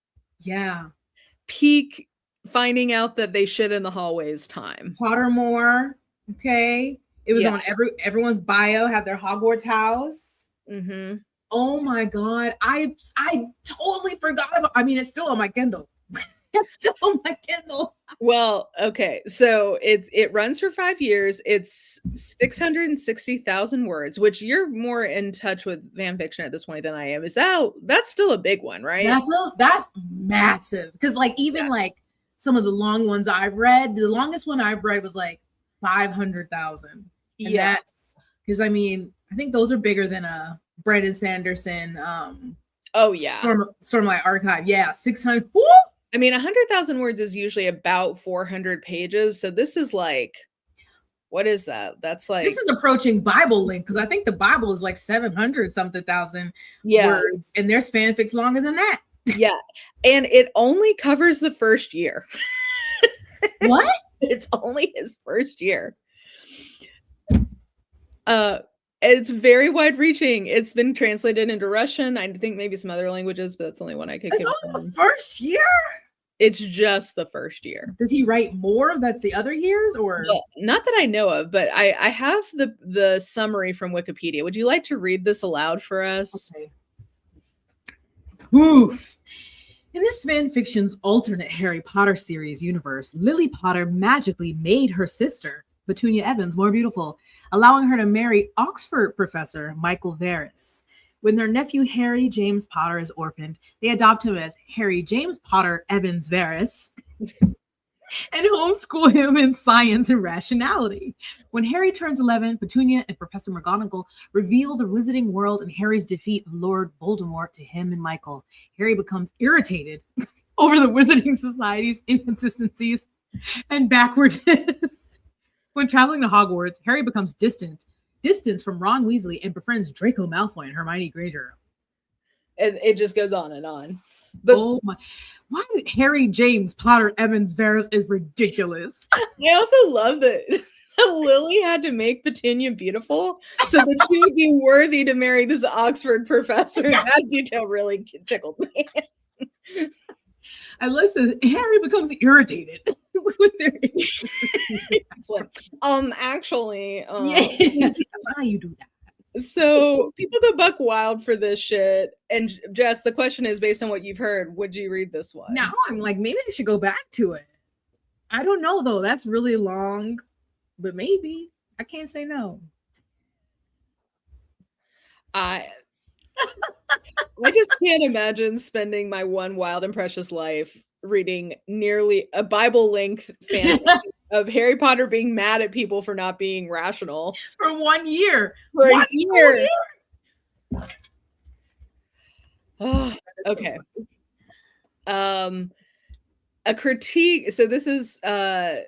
peak finding out that they shit in the hallways time. Pottermore. Okay. It was on everyone's bio, had their Hogwarts house. Mm-hmm. Oh my God. I totally forgot about, I mean, it's still on my Kindle. It's still on my Kindle. Well, okay. So it runs for 5 years. It's 660,000 words, which you're more in touch with fan fiction at this point than I am. That's still a big one, right? That's massive. Because like even like some of the long ones I've read, the longest one I've read was like 500,000. And that's because I mean, I think those are bigger than a Brandon Sanderson Stormlight Archive. Yeah, 600. Woo! I mean, 100,000 words is usually about 400 pages. So this is like, what is that? That's like, this is approaching Bible length because I think the Bible is like 700 something thousand words, and there's fanfics longer than that. Yeah, and it only covers the first year. What? It's only his first year. It's very wide reaching. It's been translated into Russian. I think maybe some other languages, but that's the only one I could. It's only the first year. It's just the first year. Does he write more that's the other years, or not that I know of? But I have the summary from Wikipedia. Would you like to read this aloud for us? Okay. Oof. In this fan fiction's alternate Harry Potter series universe, Lily Potter magically made her sister, Petunia Evans, more beautiful, allowing her to marry Oxford professor Michael Varys. When their nephew Harry James Potter is orphaned, they adopt him as Harry James Potter Evans Varys and homeschool him in science and rationality. When Harry turns 11, Petunia and Professor McGonagall reveal the Wizarding World and Harry's defeat of Lord Voldemort to him and Michael. Harry becomes irritated over the Wizarding Society's inconsistencies and backwardness. When traveling to Hogwarts, Harry becomes distant from Ron Weasley and befriends Draco Malfoy and Hermione Granger. And it just goes on and on. But oh my, why Harry James Potter Evans Varys is ridiculous. I also love that Lily had to make Petunia beautiful so that she would be worthy to marry this Oxford professor. That detail really tickled me. And listen, Harry becomes irritated with their it's like, actually, yeah, that's how you do that. So people go buck wild for this shit. And Jess, the question is, based on what you've heard, would you read this one? Now I'm like, maybe I should go back to it. I don't know though. That's really long, but maybe I can't say no. I just can't imagine spending my one wild and precious life reading nearly a Bible length fan of Harry Potter being mad at people for not being rational For 1 year. for One a year. Oh, okay. A critique. So this is a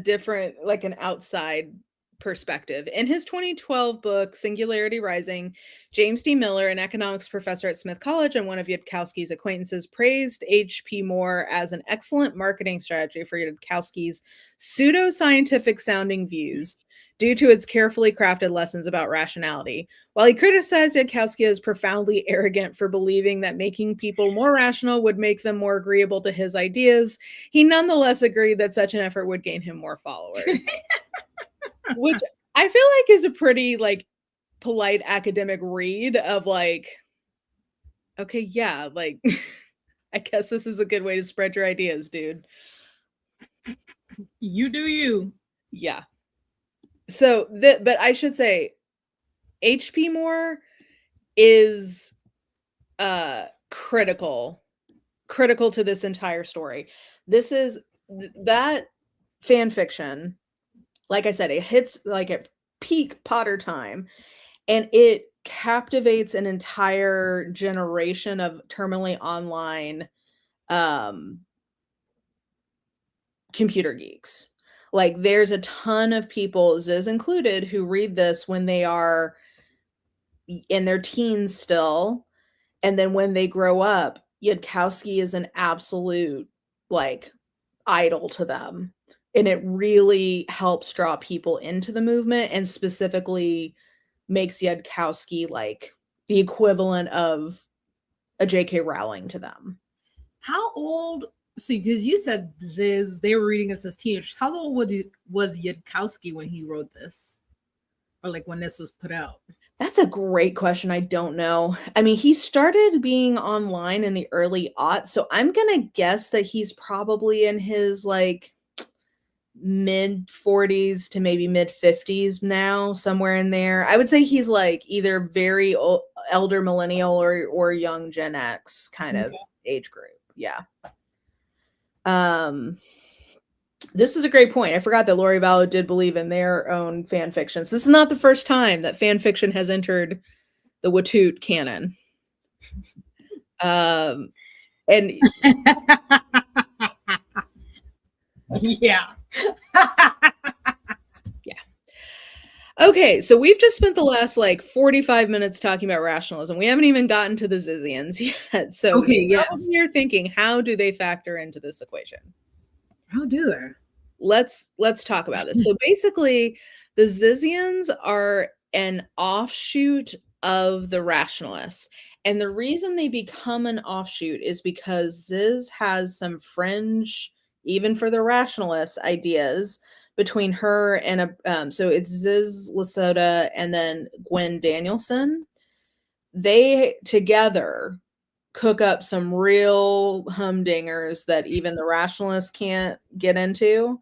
different, like an outside perspective. In his 2012 book, Singularity Rising, James D. Miller, an economics professor at Smith College and one of Yudkowsky's acquaintances, praised H.P. Moore as an excellent marketing strategy for Yudkowsky's pseudo-scientific sounding views due to its carefully crafted lessons about rationality. While he criticized Yudkowsky as profoundly arrogant for believing that making people more rational would make them more agreeable to his ideas, he nonetheless agreed that such an effort would gain him more followers. Which I feel like is a pretty like polite academic read of like, okay, yeah, like I guess this is a good way to spread your ideas, dude. You do you. Yeah. So but I should say HP Moore is critical to this entire story. This is that fan fiction. Like I said, it hits like at peak Potter time, and it captivates an entire generation of terminally online computer geeks. Like there's a ton of people, Ziz included, who read this when they are in their teens still, and then when they grow up, Yudkowsky is an absolute like idol to them. And it really helps draw people into the movement and specifically makes Yudkowsky like the equivalent of a J.K. Rowling to them. How old? See, because you said Ziz, they were reading this as teenagers. How old was Yudkowsky when he wrote this? Or like when this was put out? That's a great question. I don't know. I mean, he started being online in the early aughts, so I'm going to guess that he's probably in his like mid 40s to maybe mid 50s now, somewhere in there. I would say he's like either very elder millennial or young Gen X kind of age group. Yeah. This is a great point. I forgot that Lori Vallow did believe in their own fan fictions. This is not the first time that fan fiction has entered the Watoot canon. And yeah. Yeah. Okay, so we've just spent the last like 45 minutes talking about rationalism. We haven't even gotten to the Zizians yet. So okay, yes. You're thinking, how do they factor into this equation? How do they? Let's talk about this. So basically, the Zizians are an offshoot of the rationalists. And the reason they become an offshoot is because Ziz has some fringe, even for the rationalists, ideas between her and so it's Ziz Lasota and then Gwen Danielson. They together cook up some real humdingers that even the rationalists can't get into.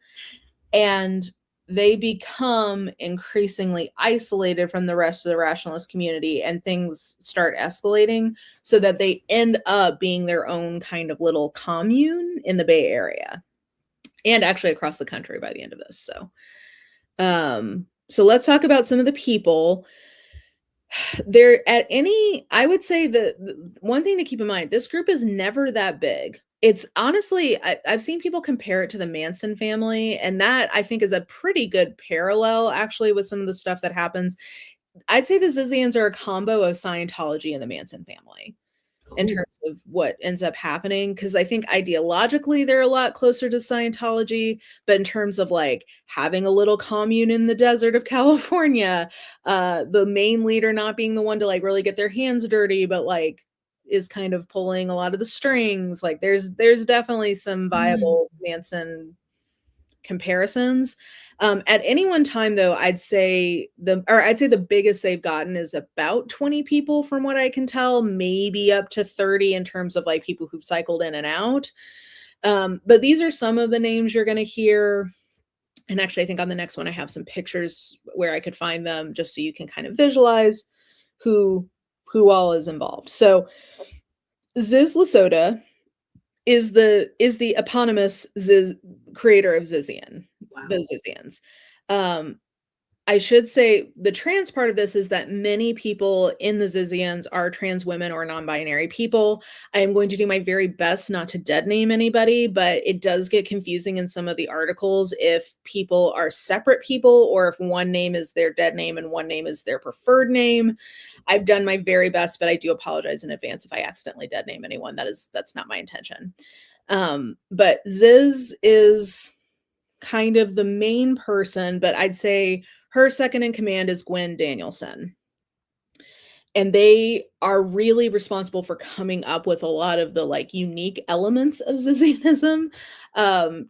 And they become increasingly isolated from the rest of the rationalist community, and things start escalating so that they end up being their own kind of little commune in the Bay Area and actually across the country by the end of this. So let's talk about some of the people. I would say the one thing to keep in mind, this group is never that big. It's honestly, I've seen people compare it to the Manson family, and that I think is a pretty good parallel actually with some of the stuff that happens. I'd say the Zizians are a combo of Scientology and the Manson family in terms of what ends up happening, because I think ideologically they're a lot closer to Scientology, but in terms of like having a little commune in the desert of California, the main leader not being the one to like really get their hands dirty, but like is kind of pulling a lot of the strings. Like there's definitely some viable Manson comparisons. At any one time, though, I'd say the biggest they've gotten is about 20 people, from what I can tell, maybe up to 30 in terms of like people who've cycled in and out. But these are some of the names you're going to hear. And actually, I think on the next one, I have some pictures where I could find them just so you can kind of visualize who all is involved. So Ziz Lasota is the eponymous creator of Zizian, Wow. the Zizians. I should say the trans part of this is that many people in the Zizians are trans women or non-binary people. I am going to do my very best not to dead name anybody, but it does get confusing in some of the articles if people are separate people or if one name is their dead name and one name is their preferred name. I've done my very best, but I do apologize in advance if I accidentally dead name anyone. That's not my intention. But Ziz is kind of the main person, but I'd say her second in command is Gwen Danielson. And they are really responsible for coming up with a lot of the like unique elements of Zizianism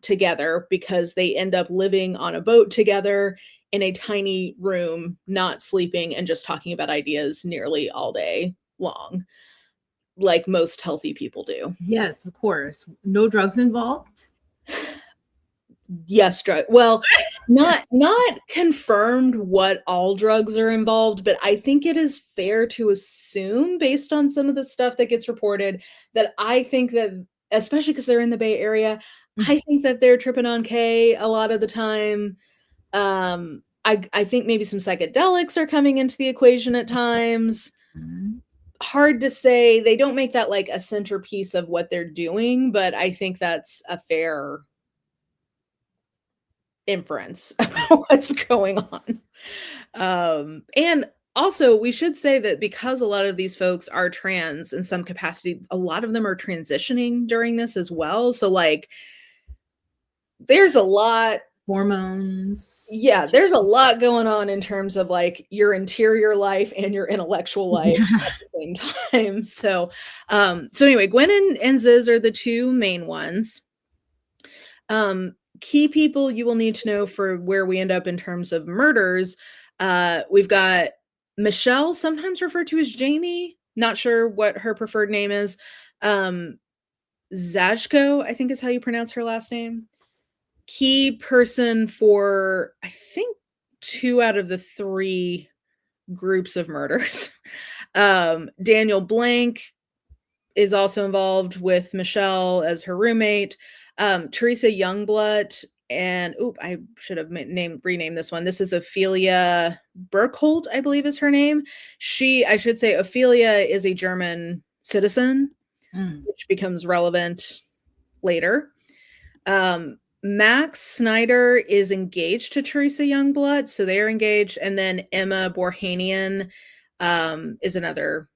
together, because they end up living on a boat together in a tiny room, not sleeping and just talking about ideas nearly all day long, like most healthy people do. Yes, of course. No drugs involved. Yes, drug. Well, not confirmed what all drugs are involved, but I think it is fair to assume, based on some of the stuff that gets reported, that I think that, especially because they're in the Bay Area, I think that they're tripping on K a lot of the time. I think maybe some psychedelics are coming into the equation at times. Hard to say. They don't make that like a centerpiece of what they're doing, but I think that's a fair inference about what's going on. And also, we should say that because a lot of these folks are trans in some capacity, a lot of them are transitioning during this as well. So, like, there's a lot. Hormones. Yeah, there's a lot going on in terms of like your interior life and your intellectual life at the same time. So anyway, Gwen and Ziz are the two main ones. Key people you will need to know for where we end up in terms of murders. We've got Michelle, sometimes referred to as Jamie. Not sure what her preferred name is. Zajko, I think is how you pronounce her last name. Key person for, I think, 2 out of the 3 groups of murders. Daniel Blank is also involved with Michelle as her roommate. Teresa Youngblood and I should have renamed this one. This is Ophelia Burkholt, I believe is her name. I should say Ophelia is a German citizen, which becomes relevant later. Max Snyder is engaged to Teresa Youngblood, so they are engaged. And then Emma Borhanian is another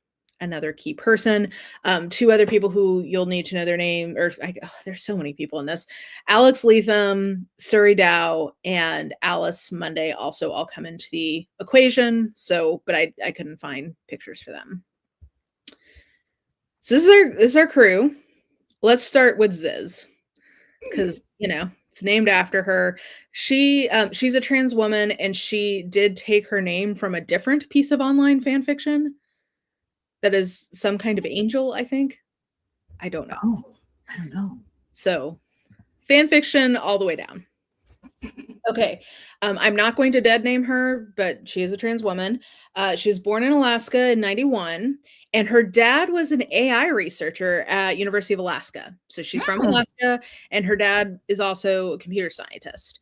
key person. 2 other people who you'll need to know their name, there's so many people in this. Alex Leatham, Suri Dow, and Alice Monday also all come into the equation. So, but I couldn't find pictures for them. So this is our crew. Let's start with Ziz, because it's named after her. She's a trans woman, and she did take her name from a different piece of online fan fiction that is some kind of angel, I think. I don't know. Oh, I don't know. So, fan fiction all the way down. Okay. I'm not going to dead name her, but she is a trans woman. She was born in Alaska in 91, and her dad was an AI researcher at University of Alaska. So she's from Alaska, and her dad is also a computer scientist.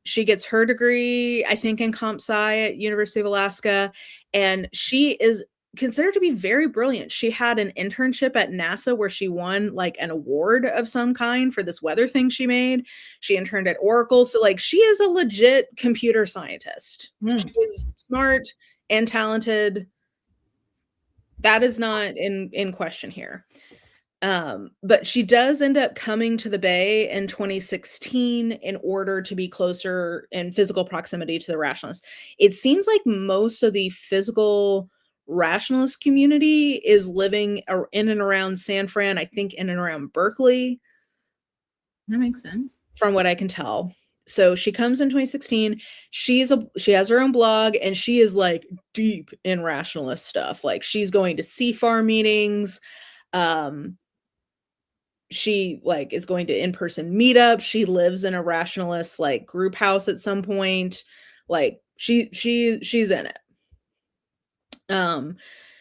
She gets her degree, I think, in comp sci at University of Alaska, and she is considered to be very brilliant. She had an internship at NASA where she won like an award of some kind for this weather thing she made. She interned at Oracle. So like she is a legit computer scientist. She is smart and talented. That is not in question here. But she does end up coming to the Bay in 2016 in order to be closer in physical proximity to the rationalists. It seems like most of the physical rationalist community is living in and around San Fran, I think in and around Berkeley. That makes sense. From what I can tell. So she comes in 2016. She has her own blog, and she is like deep in rationalist stuff. Like she's going to CFAR meetings. She like is going to in-person meetups. She lives in a rationalist like group house at some point. Like she's in it.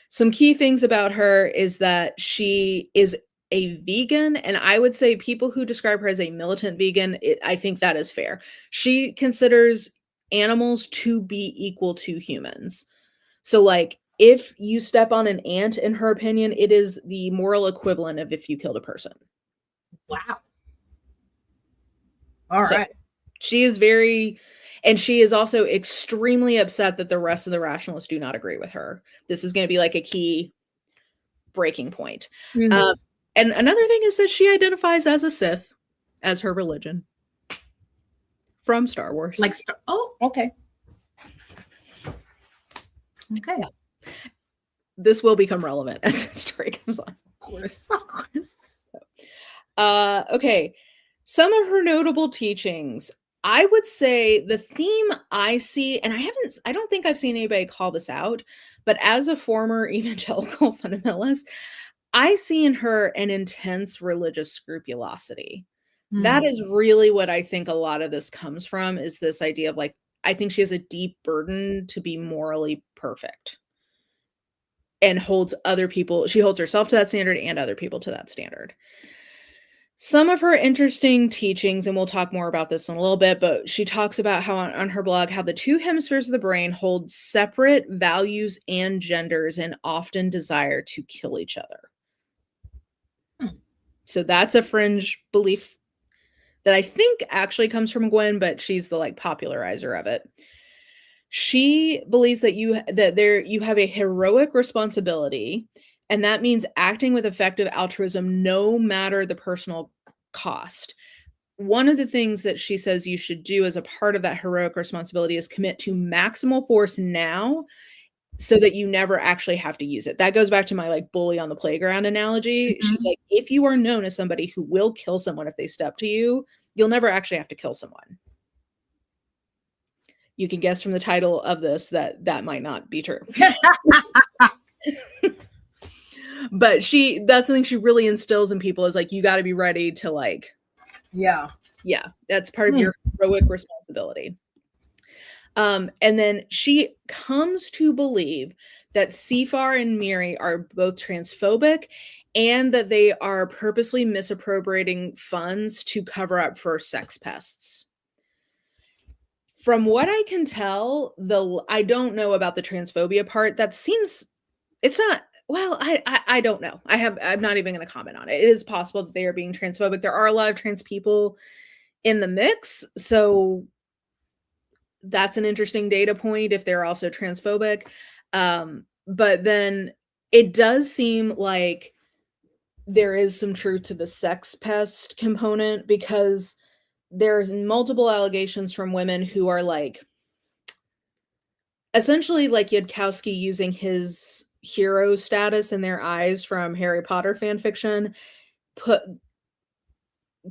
Some key things about her is that she is a vegan, and I would say people who describe her as a militant vegan, I think that is fair. She considers animals to be equal to humans. So like if you step on an ant, in her opinion, it is the moral equivalent of if you killed a person. Wow. All So right. she is very, and she is also extremely upset that the rest of the rationalists do not agree with her. This is going to be like a key breaking point. Mm-hmm. And another thing is that she identifies as a Sith, as her religion from Star Wars. Like, oh, okay. Okay. Yeah. This will become relevant as the story comes on. Of course, of course. Okay. Some of her notable teachings. I would say the theme I see, and I don't think I've seen anybody call this out, but as a former evangelical fundamentalist, I see in her an intense religious scrupulosity. That is really what I think a lot of this comes from, is this idea of like, I think she has a deep burden to be morally perfect and she holds herself to that standard and other people to that standard. Some of her interesting teachings, and we'll talk more about this in a little bit, but she talks about how on her blog, how the two hemispheres of the brain hold separate values and genders and often desire to kill each other. So that's a fringe belief that I think actually comes from Gwen, but she's the like popularizer of it. She believes that you have a heroic responsibility, and that means acting with effective altruism no matter the personal cost. One of the things that she says you should do as a part of that heroic responsibility is commit to maximal force now so that you never actually have to use it. That goes back to my like bully on the playground analogy. Mm-hmm. She's like, if you are known as somebody who will kill someone if they step to you, you'll never actually have to kill someone. You can guess from the title of this that might not be true. But that's something she really instills in people, is like, you got to be ready to like, yeah, that's part of your heroic responsibility. And then she comes to believe that CFAR and Miri are both transphobic and that they are purposely misappropriating funds to cover up for sex pests. From what I can tell, I don't know about the transphobia part. That seems, it's not, well, I don't know. I'm not even going to comment on it. It is possible that they are being transphobic. There are a lot of trans people in the mix, so that's an interesting data point if they're also transphobic. But then it does seem like there is some truth to the sex pest component, because there's multiple allegations from women who are like, essentially like Yudkowsky using his hero status in their eyes from Harry Potter fan fiction,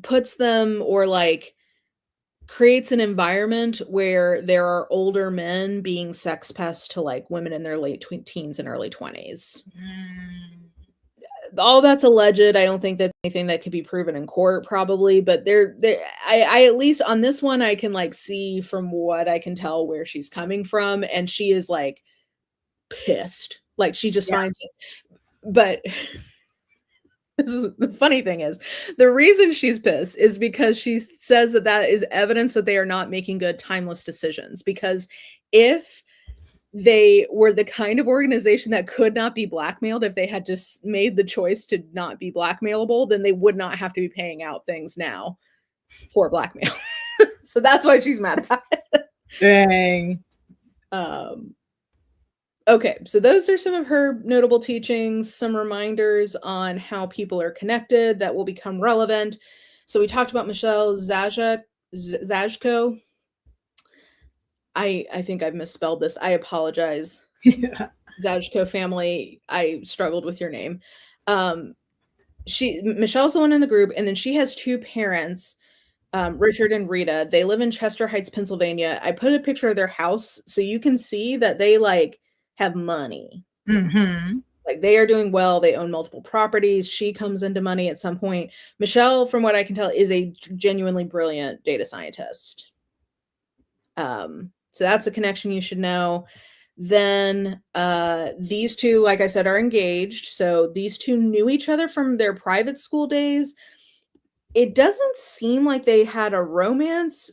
puts them, or like creates an environment where there are older men being sex pests to like women in their late teens and early 20s. All that's alleged. I don't think that's anything that could be proven in court, probably, but I at least on this one, I can like see from what I can tell where she's coming from, and she is like pissed. Like she just finds it. But the funny thing is, the reason she's pissed is because she says that is evidence that they are not making good timeless decisions. Because if they were the kind of organization that could not be blackmailed, if they had just made the choice to not be blackmailable, then they would not have to be paying out things now for blackmail. So that's why she's mad about it. Dang. Okay, so those are some of her notable teachings, some reminders on how people are connected that will become relevant. So we talked about Michelle Zajko. I think I've misspelled this. I apologize. Zajko family, I struggled with your name. Michelle's the one in the group, and then she has two parents Richard and Rita. They live in Chester Heights, Pennsylvania. I put a picture of their house so you can see that they like have money. Mm-hmm. Like they are doing well. They own multiple properties. She comes into money at some point. Michelle, from what I can tell, is a genuinely brilliant data scientist. So that's a connection you should know. Then these two, like I said, are engaged. So these two knew each other from their private school days. It doesn't seem like they had a romance,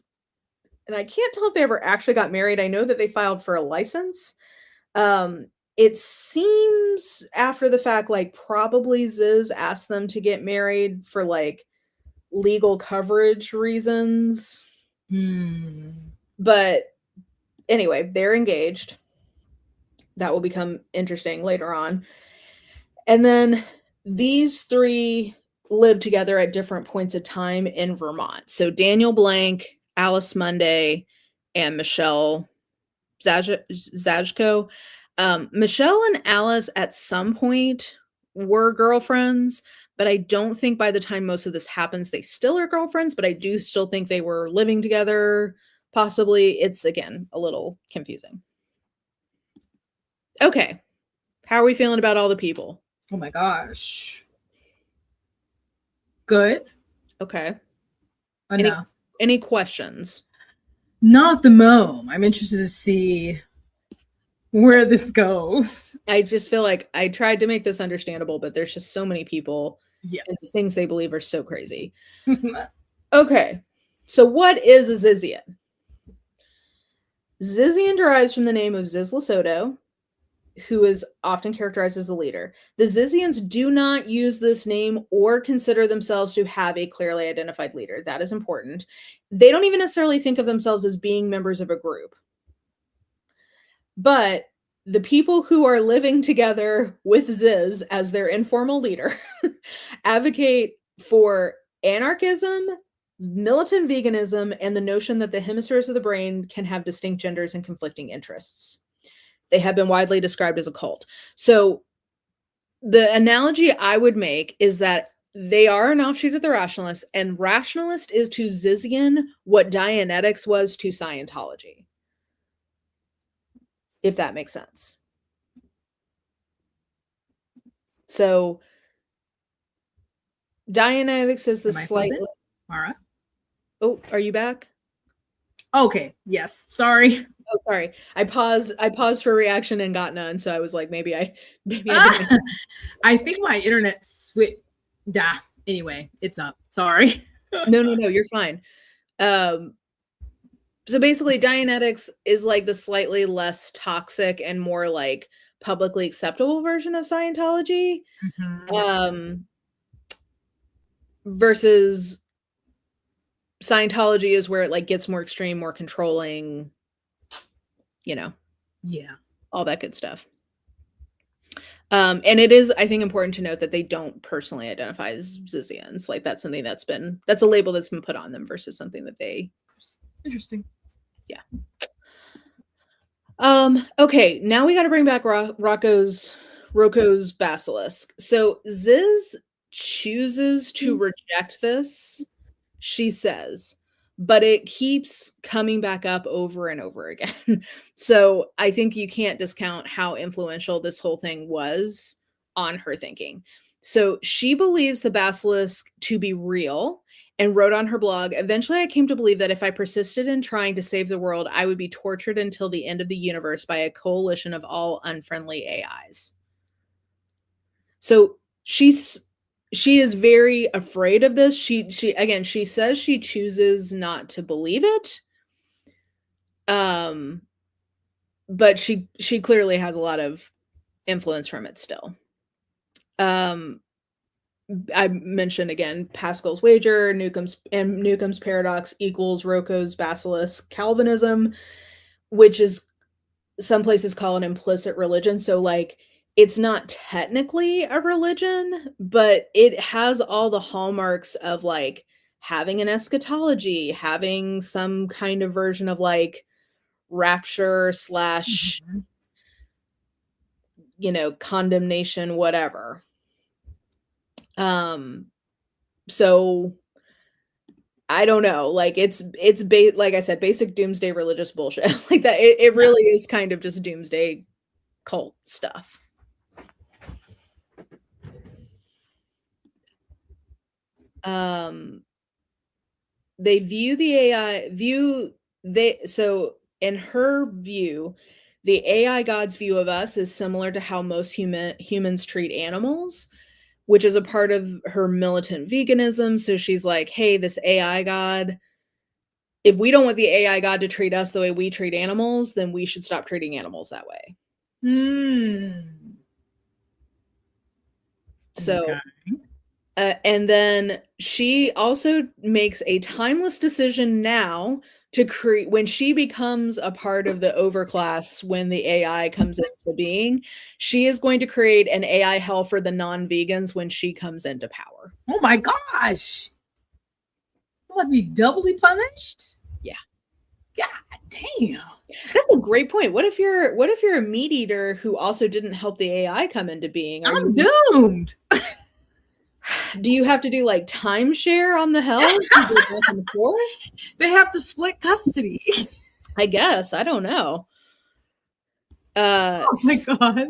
and I can't tell if they ever actually got married. I know that they filed for a license. It seems after the fact, like probably Ziz asked them to get married for like legal coverage reasons. But anyway, they're engaged. That will become interesting later on. And then these three live together at different points of time in Vermont. So Daniel Blank, Alice Monday, and Michelle Zajko. Michelle and Alice at some point were girlfriends, but I don't think by the time most of this happens, they still are girlfriends, but I do still think they were living together, possibly. It's, again, a little confusing. Okay. How are we feeling about all the people? Oh my gosh. Good. Okay. Enough. Any questions? Not the moment. I'm interested to see where this goes. I just feel like I tried to make this understandable, but there's just so many people. Yes. And the things they believe are so crazy. Okay. So what is a Zizian? Zizian derives from the name of Ziz Lesotho, who is often characterized as the leader. The Zizians do not use this name or consider themselves to have a clearly identified leader. That is important. They don't even necessarily think of themselves as being members of a group. But the people who are living together with Ziz as their informal leader advocate for anarchism, militant veganism, and the notion that the hemispheres of the brain can have distinct genders and conflicting interests. They have been widely described as a cult. So the analogy I would make is that they are an offshoot of the rationalists, and rationalist is to Zizian what Dianetics was to Scientology, if that makes sense. So Dianetics is the slightly... Mara? Oh, are you back? Okay, yes. Sorry. Oh, sorry. I paused for a reaction and got none, so I was like, maybe I I think my internet switched. Yeah. Anyway, it's up. Sorry. No, you're fine. So basically Dianetics is like the slightly less toxic and more like publicly acceptable version of Scientology. Versus Scientology is where it like gets more extreme, more controlling, yeah, all that good stuff. And it is, I think, important to note that they don't personally identify as Zizians. Like that's something that's a label that's been put on them versus something that they... Interesting. Yeah. Okay, now we got to bring back Rocco's basilisk. So Ziz chooses to reject this, she says, but it keeps coming back up over and over again. So I think you can't discount how influential this whole thing was on her thinking. So she believes the basilisk to be real and wrote on her blog, "Eventually I came to believe that if I persisted in trying to save the world, I would be tortured until the end of the universe by a coalition of all unfriendly AIs." So she is very afraid of this. She says she chooses not to believe it. But she clearly has a lot of influence from it still. I mentioned again Pascal's wager, Newcomb's paradox equals Rocco's basilisk Calvinism, which is some places call an implicit religion. So like it's not technically a religion, but it has all the hallmarks of like having an eschatology, having some kind of version of like rapture slash, condemnation, whatever. So I don't know. Like like I said, basic doomsday religious bullshit. Like that it Yeah. really is kind of just doomsday cult stuff. They view the AI so in her view, the AI god's view of us is similar to how most humans treat animals, which is a part of her militant veganism. So she's like, hey, this AI god, if we don't want the AI god to treat us the way we treat animals, then we should stop treating animals that way. So, Okay. and then she also makes a timeless decision now to create when she becomes a part of the overclass when the AI comes into being. She is going to create an AI hell for the non-vegans when she comes into power. Oh my gosh. I'll have to be doubly punished? Yeah. God damn. That's a great point. What if you're a meat eater who also didn't help the AI come into being? I'm doomed. Do you have to do like timeshare on the hell? They have to split custody. I guess. I don't know. Oh my gosh.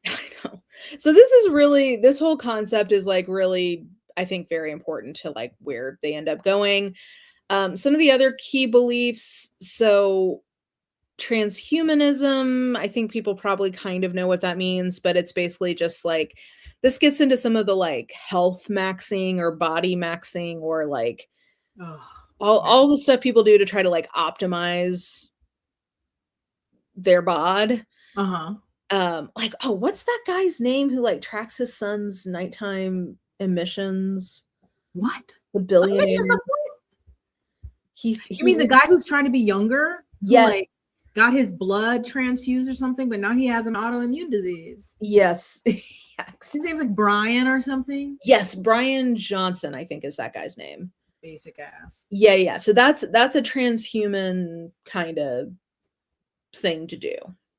I know. So this whole concept is like really, I think, very important to like where they end up going. Some of the other key beliefs. So transhumanism, I think people probably kind of know what that means, but it's basically just like this gets into some of the like health maxing or body maxing or like all the stuff people do to try to like optimize their bod. Like, oh, what's that guy's name who like tracks his son's nighttime emissions? What? The billionaire. You mean the guy who's trying to be younger? Yes. Who, like, got his blood transfused or something, but now he has an autoimmune disease. Yes. His name's like Brian or something. Yes, Brian Johnson, I think is that guy's name. Basic ass. Yeah. So that's a transhuman kind of thing to do.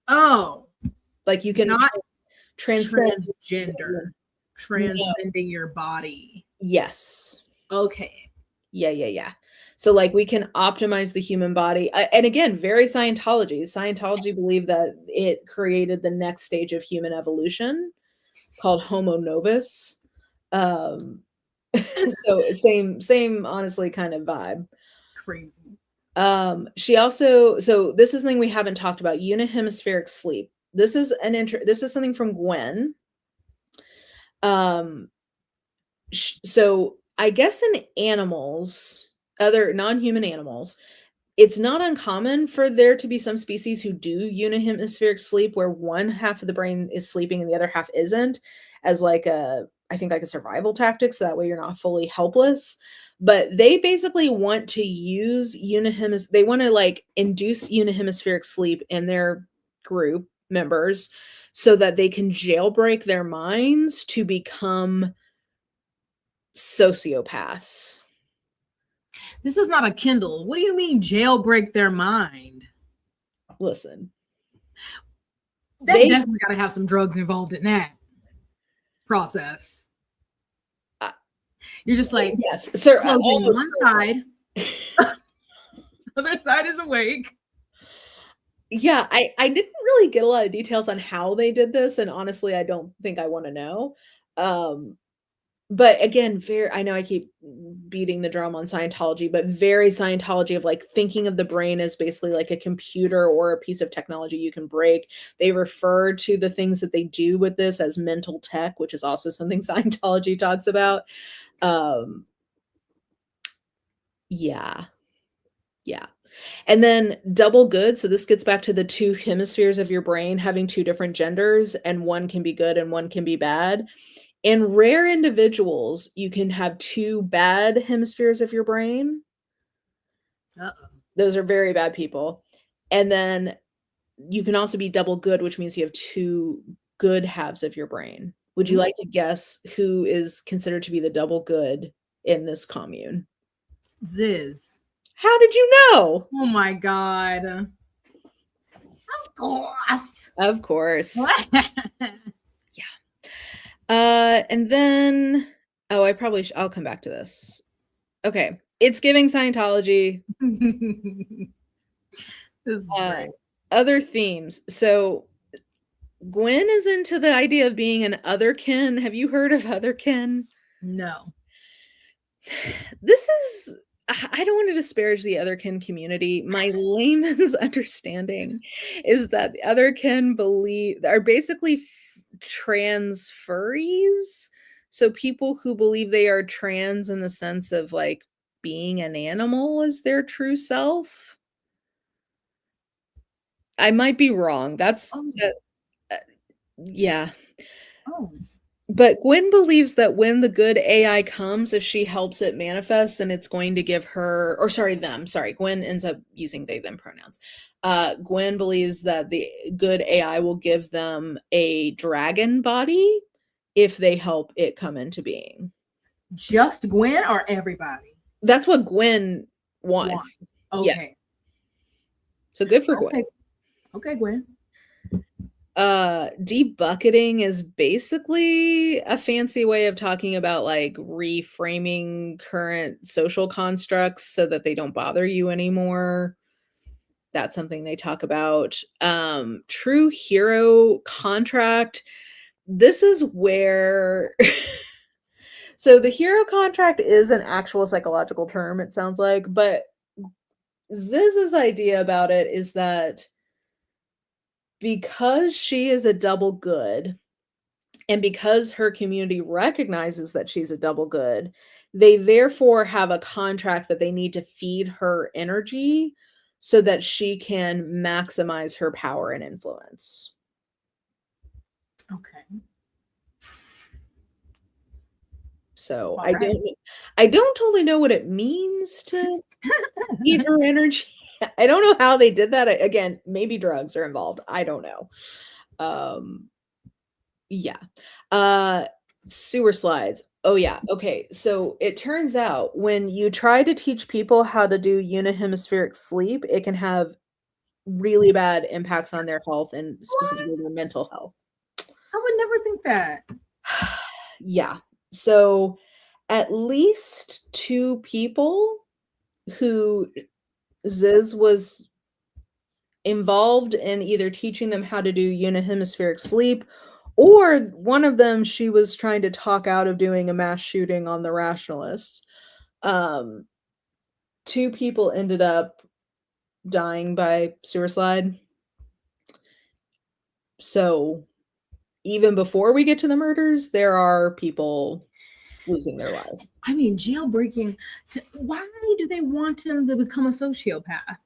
Oh, like you can not transgender, transcending your body. Yes. Okay. Yeah. So like we can optimize the human body. And again, very Scientology believe that it created the next stage of human evolution called Homo novus. So same honestly kind of vibe. Crazy. She also, so this is something we haven't talked about, unihemispheric sleep. This is something from Gwen. So I guess in animals, other non-human animals, it's not uncommon for there to be some species who do unihemispheric sleep where one half of the brain is sleeping and the other half isn't, as like I think like a survival tactic, so that way you're not fully helpless. But they basically want to use they want to like induce unihemispheric sleep in their group members so that they can jailbreak their minds to become sociopaths. This is not a Kindle. What do you mean jailbreak their mind? Listen. They definitely got to have some drugs involved in that process. You're just like, yes, sir. Closing one side, other side is awake. Yeah, I didn't really get a lot of details on how they did this, and honestly, I don't think I want to know. But again, I know I keep beating the drum on Scientology, but very Scientology of like thinking of the brain as basically like a computer or a piece of technology you can break. They refer to the things that they do with this as mental tech, which is also something Scientology talks about. Yeah. And then double good. So this gets back to the two hemispheres of your brain having two different genders, and one can be good and one can be bad. In rare individuals, you can have two bad hemispheres of your brain. Those are very bad people. And then you can also be double good, which means you have two good halves of your brain. Would you like to guess who is considered to be the double good in this commune? Ziz. How did you know? Oh my God. Of course. Of course. Yeah. And then, oh, I'll come back to this. Okay. It's giving Scientology. This is great. Other themes. So Gwen is into the idea of being an otherkin. Have you heard of otherkin? No. This is, I don't want to disparage the otherkin community. My layman's understanding is that the otherkin are basically trans furries. So people who believe they are trans in the sense of like being an animal as their true self. I might be wrong. Oh. Yeah. Oh. But Gwen believes that when the good AI comes, if she helps it manifest, then it's going to give her, or sorry, them, sorry, Gwen ends up using they, them pronouns. Gwen believes that the good AI will give them a dragon body if they help it come into being. Just Gwen or everybody? That's what Gwen wants. Okay. Yeah. So good for Gwen. Okay, Gwen. Debucketing is basically a fancy way of talking about like reframing current social constructs so that they don't bother you anymore. That's something they talk about. True hero contract. This is where so the hero contract is an actual psychological term, it sounds like, but Ziz's idea about it is that because she is a double good, and because her community recognizes that she's a double good, they therefore have a contract that they need to feed her energy so that she can maximize her power and influence. Okay. So All right. I don't totally know what it means to feed her energy. I don't know how they did that. Again, maybe drugs are involved. I don't know. Yeah. Sewer slides. Oh yeah. Okay. So it turns out when you try to teach people how to do unihemispheric sleep, it can have really bad impacts on their health and specifically their mental health. I would never think that. Yeah. So at least 2 people who Ziz was involved in either teaching them how to do unihemispheric sleep, or one of them she was trying to talk out of doing a mass shooting on the rationalists. 2 people ended up dying by suicide. So even before we get to the murders, there are people losing their lives. I mean, jailbreaking. Why do they want him to become a sociopath?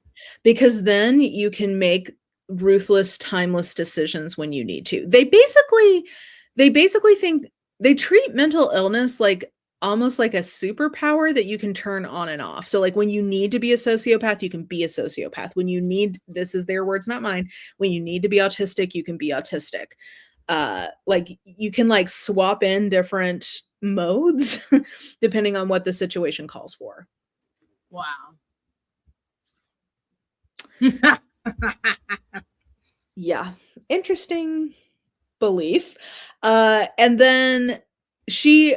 Because then you can make ruthless, timeless decisions when you need to. They basically think they treat mental illness like almost like a superpower that you can turn on and off. So like when you need to be a sociopath, you can be a sociopath. When you need, this is their words, not mine. When you need to be autistic, you can be autistic. Like you can like swap in different modes depending on what the situation calls for. Wow. Yeah, interesting belief. And then she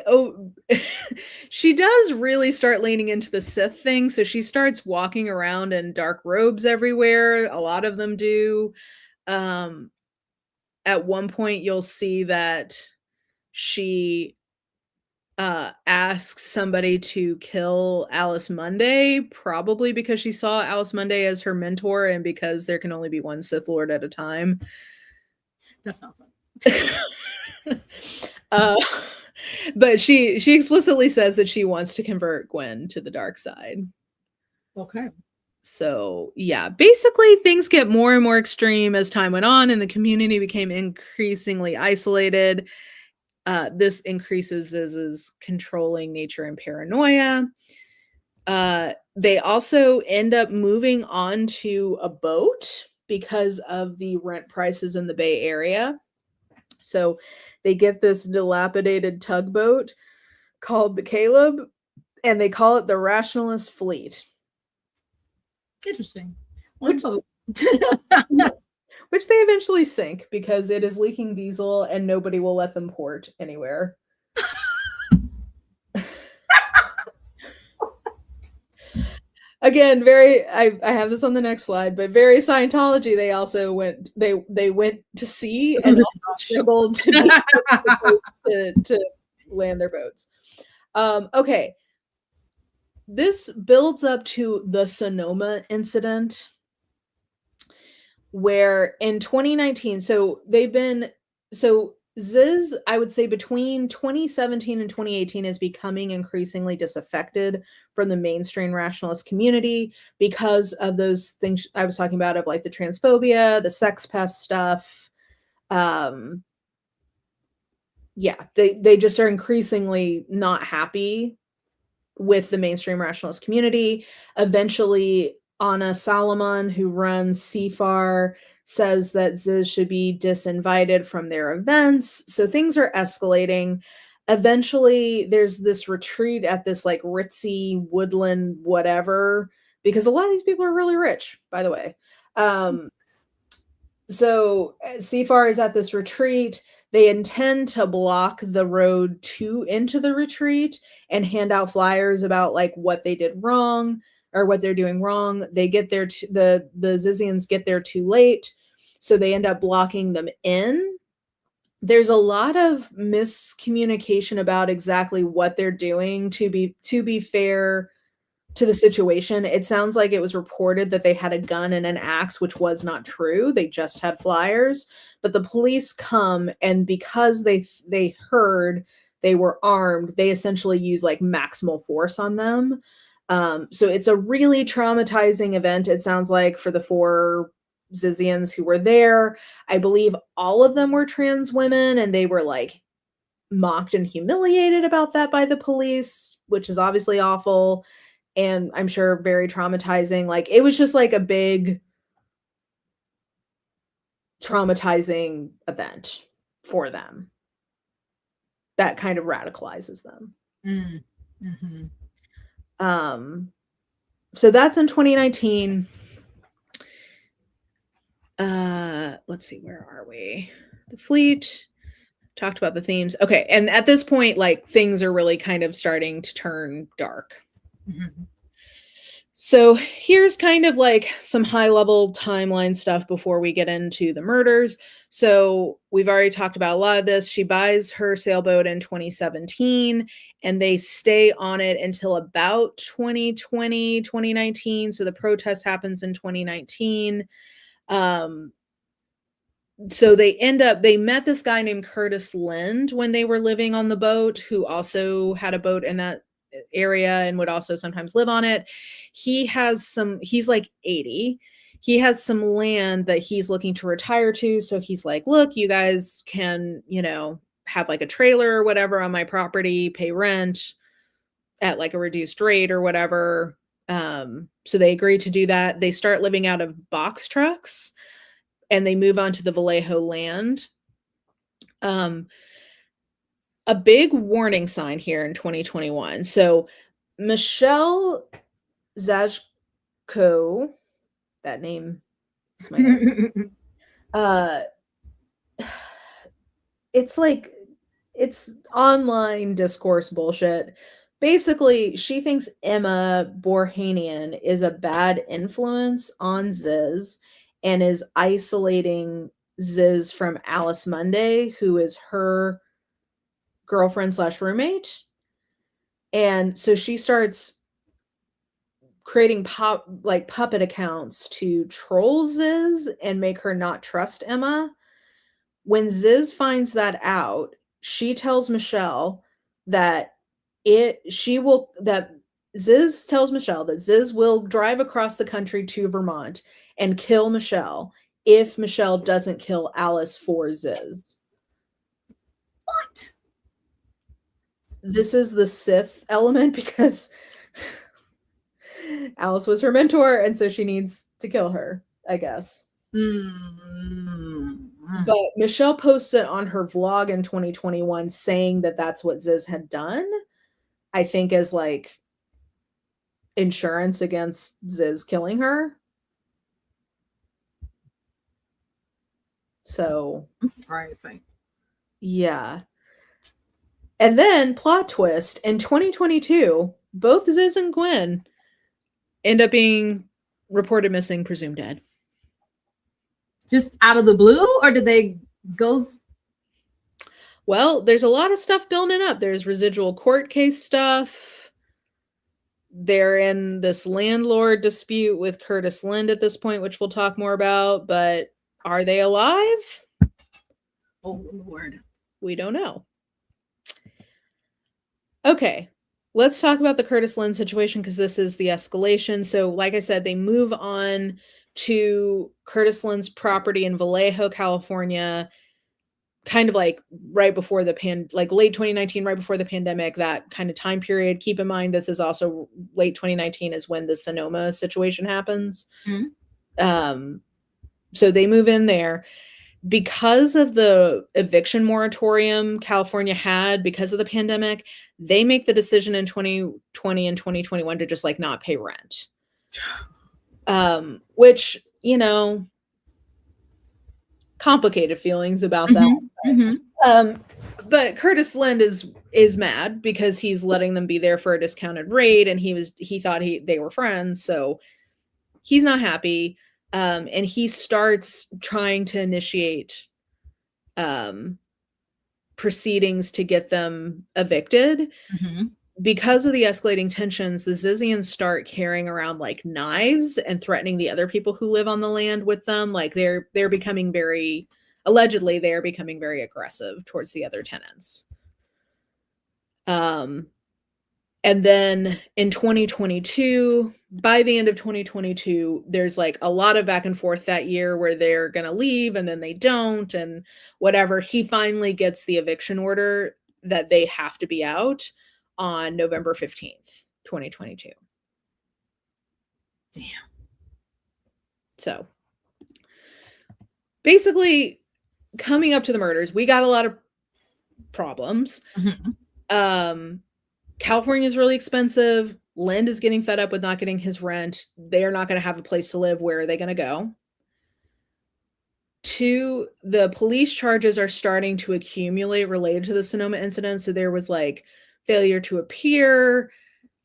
she does really start leaning into the Sith thing. So she starts walking around in dark robes everywhere. A lot of them do. At one point, you'll see that she asks somebody to kill Alice Monday, probably because she saw Alice Monday as her mentor and because there can only be one Sith Lord at a time. That's not fun. But she explicitly says that she wants to convert Gwen to the dark side. Okay. So yeah, basically things get more and more extreme as time went on and the community became increasingly isolated. This increases Ziz's controlling nature and paranoia. They also end up moving on to a boat because of the rent prices in the Bay Area. So they get this dilapidated tugboat called the Caleb, and they call it the Rationalist Fleet. Interesting. Which they eventually sink because it is leaking diesel and nobody will let them port anywhere. again, very I have this on the next slide, but very Scientology, they also went to sea and also struggled to get to land their boats. Okay. This builds up to the Sonoma incident where in 2019, so Ziz, I would say between 2017 and 2018 is becoming increasingly disaffected from the mainstream rationalist community because of those things I was talking about, of like the transphobia, the sex pest stuff. Um, yeah, they just are increasingly not happy with the mainstream rationalist community. Eventually, Anna Salomon, who runs CFAR, says that Ziz should be disinvited from their events. So things are escalating. Eventually, there's this retreat at this like ritzy woodland, whatever, because a lot of these people are really rich, by the way. So CFAR is at this retreat. They intend to block the road into the retreat and hand out flyers about like what they did wrong or what they're doing wrong. They get there the Zizians get there too late, so they end up blocking them in. There's a lot of miscommunication about exactly what they're doing. To be fair to the situation, it sounds like it was reported that they had a gun and an axe, which was not true. They just had flyers. But the police come, and because they heard they were armed, they essentially use like maximal force on them. So it's a really traumatizing event, it sounds like, for the 4 Zizians who were there. I believe all of them were trans women, and they were like mocked and humiliated about that by the police, which is obviously awful. And I'm sure very traumatizing. Like, it was just like a big traumatizing event for them that kind of radicalizes them. Mm-hmm. So that's in 2019. Let's see, where are we? The fleet, talked about the themes. Okay, and at this point, like, things are really kind of starting to turn dark. Mm-hmm. So here's kind of like some high level timeline stuff before we get into the murders. So we've already talked about a lot of this. She buys her sailboat in 2017, and they stay on it until about 2020, 2019. So the protest happens in 2019. So they met this guy named Curtis Lind when they were living on the boat, who also had a boat in that area and would also sometimes live on it. He's like 80. He has some land that he's looking to retire to. So he's like, look, you guys can, have like a trailer or whatever on my property, pay rent at like a reduced rate or whatever. So they agree to do that. They start living out of box trucks, and they move on to the Vallejo land. A big warning sign here in 2021. So Michelle Zajko, that name is my name. It's online discourse bullshit. Basically, she thinks Emma Borhanian is a bad influence on Ziz and is isolating Ziz from Alice Monday, who is her girlfriend/roommate. And so she starts creating puppet accounts to troll Ziz and make her not trust Emma. When Ziz finds that out, she tells Michelle that Ziz tells Michelle that Ziz will drive across the country to Vermont and kill Michelle if Michelle doesn't kill Alice for Ziz. What? This is the Sith element, because Alice was her mentor, and so she needs to kill her, I guess. Mm-hmm. But Michelle posted on her vlog in 2021 saying that that's what Ziz had done, I think, as like insurance against Ziz killing her. So, surprising. Yeah. And then, plot twist, in 2022, both Ziz and Gwen end up being reported missing, presumed dead. Just out of the blue, or did they go? Well, there's a lot of stuff building up. There's residual court case stuff. They're in this landlord dispute with Curtis Lind at this point, which we'll talk more about. But are they alive? Oh, Lord. We don't know. Okay, let's talk about the Curtis Lind situation because this is the escalation. So, like I said, they move on to Curtis Lind's property in Vallejo, California, kind of like right before the like late 2019, right before the pandemic, that kind of time period. Keep in mind, this is also late 2019 is when the Sonoma situation happens. Mm-hmm. So they move in there. Because of the eviction moratorium California had because of the pandemic, they make the decision in 2020 and 2021 to just like not pay rent. Which, you know, complicated feelings about that. Mm-hmm. But Curtis Lind is mad because he's letting them be there for a discounted rate, and he thought they were friends, so he's not happy. And he starts trying to initiate proceedings to get them evicted. Mm-hmm. Because of the escalating tensions, the Zizians start carrying around like knives and threatening the other people who live on the land with them. Like they're becoming allegedly they're becoming very aggressive towards the other tenants. And then in 2022, by the end of 2022, there's like a lot of back and forth that year where they're going to leave and then they don't and whatever. He finally gets the eviction order that they have to be out on November 15th, 2022. Damn. So basically, coming up to the murders, we got a lot of problems. Mm-hmm. California is really expensive. Lind is getting fed up with not getting his rent. They are not going to have a place to live. Where are they going to go? 2, the police charges are starting to accumulate related to the Sonoma incident. So there was like failure to appear.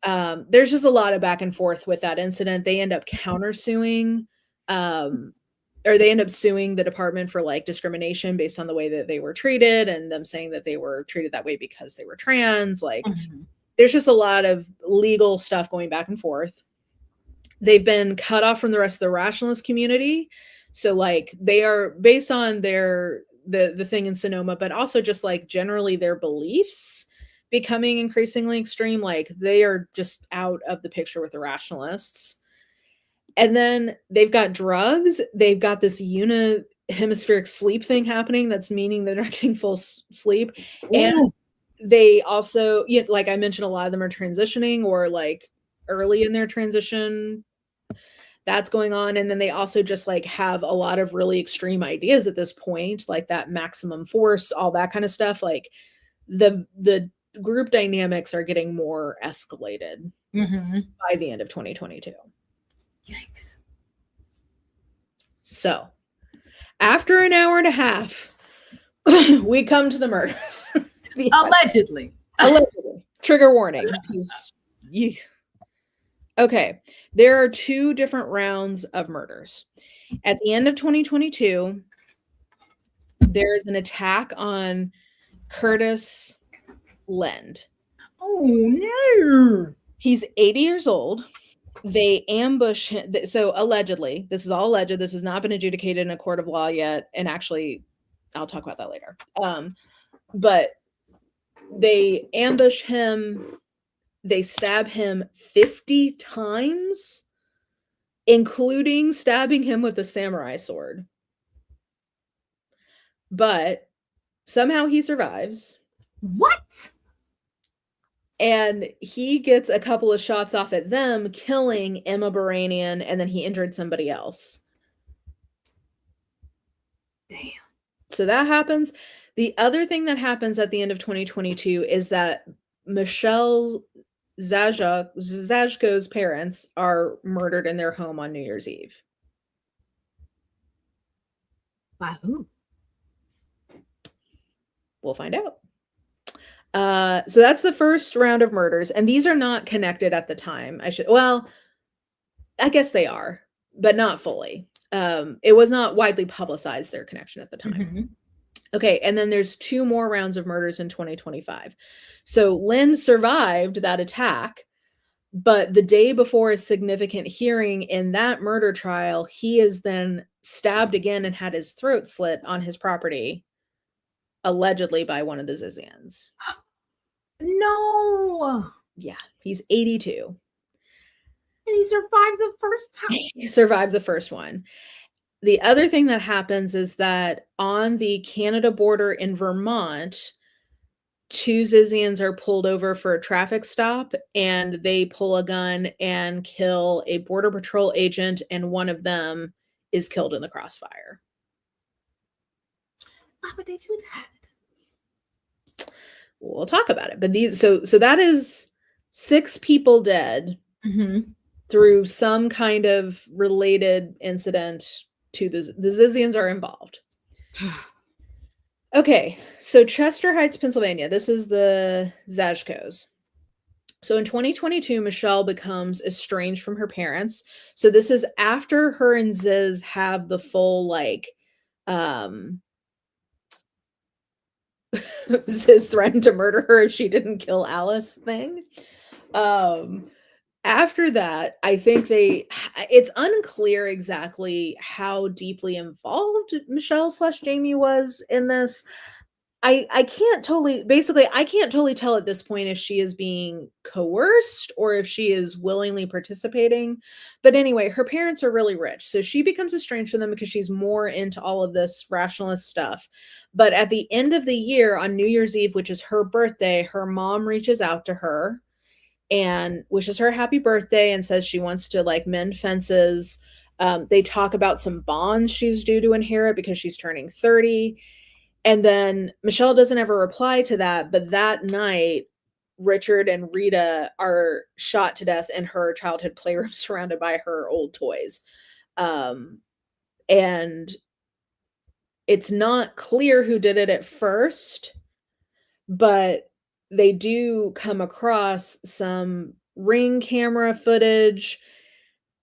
There's just a lot of back and forth with that incident. They end up countersuing, or they end up suing the department for like discrimination based on the way that they were treated and them saying that they were treated that way because they were trans. Like, mm-hmm. There's just a lot of legal stuff going back and forth. They've been cut off from the rest of the rationalist community. So like they are based on the thing in Sonoma, but also just like generally their beliefs becoming increasingly extreme. Like they are just out of the picture with the rationalists. And then they've got drugs. They've got this hemispheric sleep thing happening. That's meaning they're not getting full sleep. Ooh. And they also, like I mentioned, a lot of them are transitioning or like early in their transition. That's going on. And then they also just like have a lot of really extreme ideas at this point, like that maximum force, all that kind of stuff. Like the group dynamics are getting more escalated by the end of 2022. Yikes. So after an hour and a half, we come to the murders. Allegedly. Trigger warning. Okay. There are 2 different rounds of murders. At the end of 2022, there is an attack on Curtis Lind. Oh, no. He's 80 years old. They ambush him. So allegedly, this is all alleged. This has not been adjudicated in a court of law yet. And actually, I'll talk about that later. But they ambush him. They stab him 50 times, including stabbing him with a samurai sword. But somehow he survives. What? And he gets a couple of shots off at them, killing Emma Baranian, and then he injured somebody else. Damn. So that happens. The other thing that happens at the end of 2022 is that Michelle Zajko's parents are murdered in their home on New Year's Eve. By who? We'll find out. So that's the first round of murders, and these are not connected at the time. I guess they are, but not fully. It was not widely publicized, their connection at the time. Mm-hmm. Okay, and then there's 2 more rounds of murders in 2025. So Lynn survived that attack, but the day before a significant hearing in that murder trial, he is then stabbed again and had his throat slit on his property, allegedly by one of the Zizians. No. Yeah, he's 82. And he survived the first time. He survived the first one. The other thing that happens is that on the Canada border in Vermont, 2 Zizians are pulled over for a traffic stop, and they pull a gun and kill a border patrol agent, and one of them is killed in the crossfire. Why would they do that? We'll talk about it. But so that is 6 people dead through some kind of related incident to the Zizians are involved. Okay, so Chester Heights, Pennsylvania. This is the Zajkos. So in 2022, Michelle becomes estranged from her parents. So this is after her and Ziz have the full, like, Ziz threatened to murder her if she didn't kill Alice thing. After that, I think it's unclear exactly how deeply involved Michelle/Jamie was in this. I can't totally tell at this point if she is being coerced or if she is willingly participating. But anyway, her parents are really rich, so she becomes estranged from them because she's more into all of this rationalist stuff. But at the end of the year, on New Year's Eve, which is her birthday, her mom reaches out to her and wishes her a happy birthday and says she wants to, like, mend fences. They talk about some bonds she's due to inherit because she's turning 30. And then Michelle doesn't ever reply to that. But that night, Richard and Rita are shot to death in her childhood playroom surrounded by her old toys. And it's not clear who did it at first, but they do come across some Ring camera footage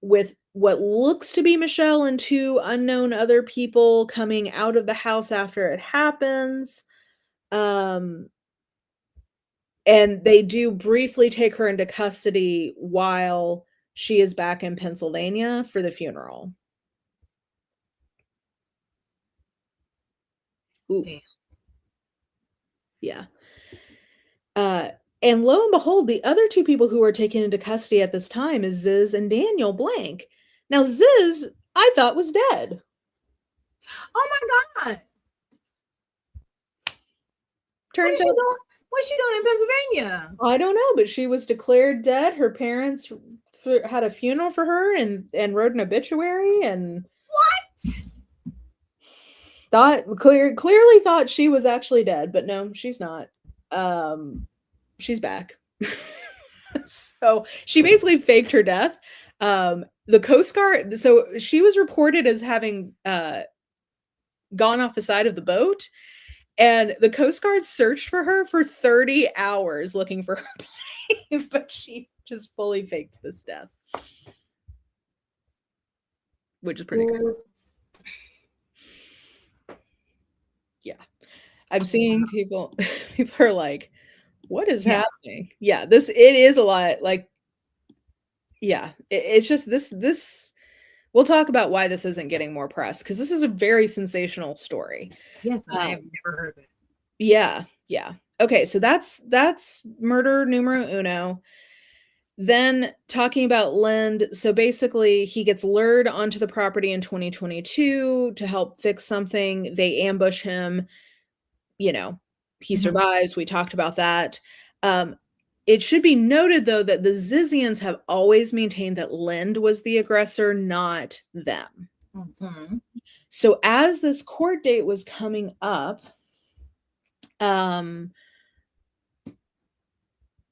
with what looks to be Michelle and 2 unknown other people coming out of the house after it happens. And they do briefly take her into custody while she is back in Pennsylvania for the funeral. Ooh. Damn. Yeah. And lo and behold, the other 2 people who are taken into custody at this time is Ziz and Daniel Blank. Now, Ziz, I thought, was dead. Oh my God. Turns out, what's she doing in Pennsylvania? I don't know, but she was declared dead. Her parents had a funeral for her and wrote an obituary and clearly thought she was actually dead, but no, she's not. She's back. So she basically faked her death. The Coast Guard, so she was reported as having gone off the side of the boat, and the Coast Guard searched for her for 30 hours looking for her body, but she just fully faked this death, which is pretty good. Yeah. I'm seeing people are like, what is happening? Yeah, it is a lot. Like, yeah, it's just this. We'll talk about why this isn't getting more press, because this is a very sensational story. Yes, I have never heard of it. Yeah. Okay, so that's murder numero uno. Then talking about Lind, so basically he gets lured onto the property in 2022 to help fix something. They ambush him. He survives. We talked about that. It should be noted, though, that the Zizians have always maintained that Lind was the aggressor, not them. So as this court date was coming up,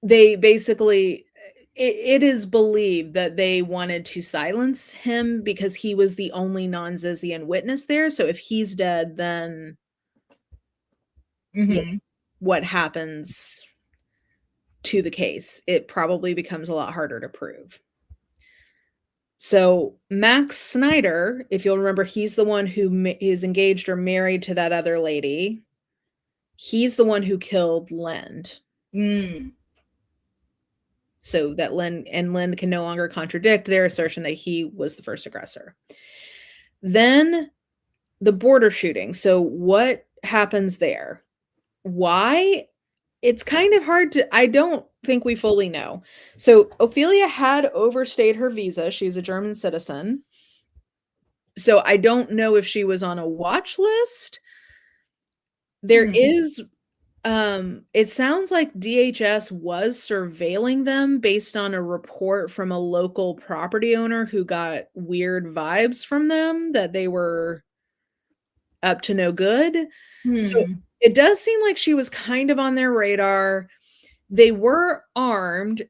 they basically, it is believed that they wanted to silence him because he was the only non-Zizian witness there. So if he's dead, then what happens to the case? It probably becomes a lot harder to prove. So Max Snyder, if you'll remember, he's the one who is engaged or married to that other lady. He's the one who killed Lend. So that Lend can no longer contradict their assertion that he was the first aggressor. Then the border shooting. So what happens there? Why? It's kind of hard to, I don't think we fully know. So Ophelia had overstayed her visa. She's a German citizen. So I don't know if she was on a watch list. There is it sounds like DHS was surveilling them based on a report from a local property owner who got weird vibes from them that they were up to no good. So it does seem like she was kind of on their radar. They were armed.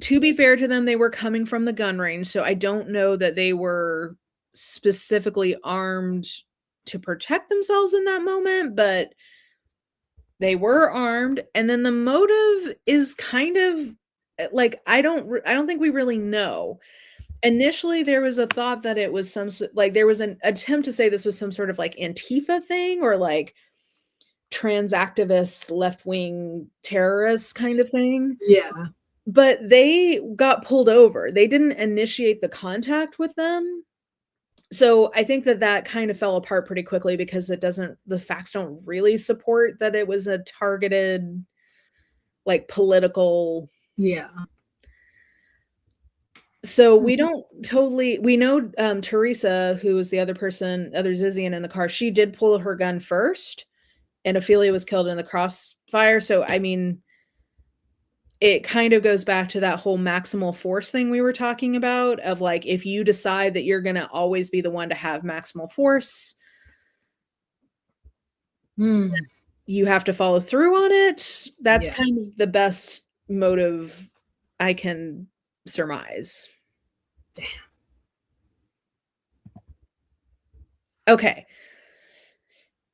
To be fair to them, they were coming from the gun range, so I don't know that they were specifically armed to protect themselves in that moment, but they were armed. And then the motive is kind of like I don't think we really know. Initially there was a thought that it was there was an attempt to say this was some sort of like Antifa thing or like trans activists, left-wing terrorists kind of thing. Yeah. But they got pulled over. They didn't initiate the contact with them. So I think that kind of fell apart pretty quickly because the facts don't really support that it was a targeted, like, political. Yeah. So we know Teresa, who was the other Zizian in the car, she did pull her gun first, and Ophelia was killed in the crossfire. So, I mean, it kind of goes back to that whole maximal force thing we were talking about of like, if you decide that you're going to always be the one to have maximal force, you have to follow through on it. That's kind of the best motive I can surmise. Damn. Okay.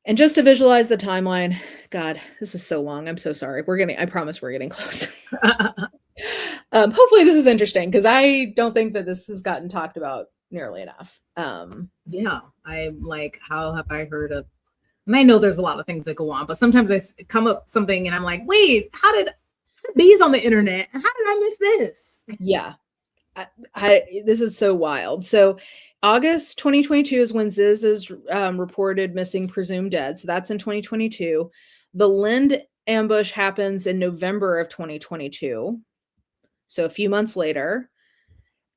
And just to visualize the timeline, God, this is so long. I'm so sorry. I promise we're getting close. Hopefully this is interesting because I don't think that this has gotten talked about nearly enough. Yeah, I'm like, how have I heard of? And I know there's a lot of things that go on, but sometimes I come up something and I'm like, wait, how did these on the internet? How did I miss this? Yeah, this is so wild. So August 2022 is when Ziz is reported missing, presumed dead. So that's in 2022. The Lend ambush happens in November of 2022. So a few months later.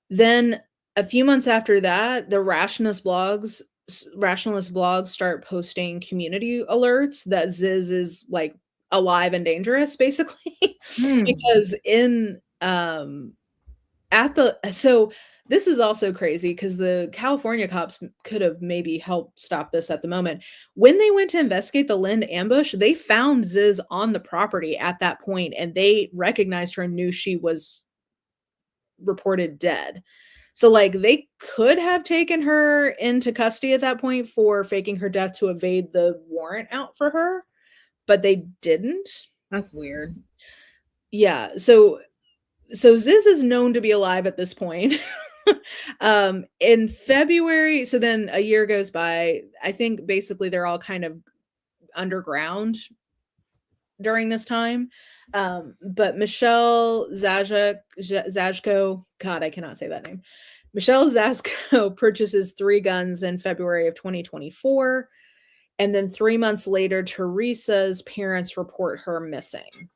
Then a few months after that, the rationalist blogs start posting community alerts that Ziz is like alive and dangerous, basically. Because so this is also crazy because the California cops could have maybe helped stop this at the moment. When they went to investigate the Lend ambush, they found Ziz on the property at that point, and they recognized her and knew she was reported dead. So like they could have taken her into custody at that point for faking her death to evade the warrant out for her, but they didn't. That's weird. Yeah. So Ziz is known to be alive at this point. In February, so then a year goes by. I think basically they're all kind of underground during this time. But Michelle Zajko, God, I cannot say that name. Michelle Zazko purchases 3 guns in February of 2024. And then 3 months later, Teresa's parents report her missing.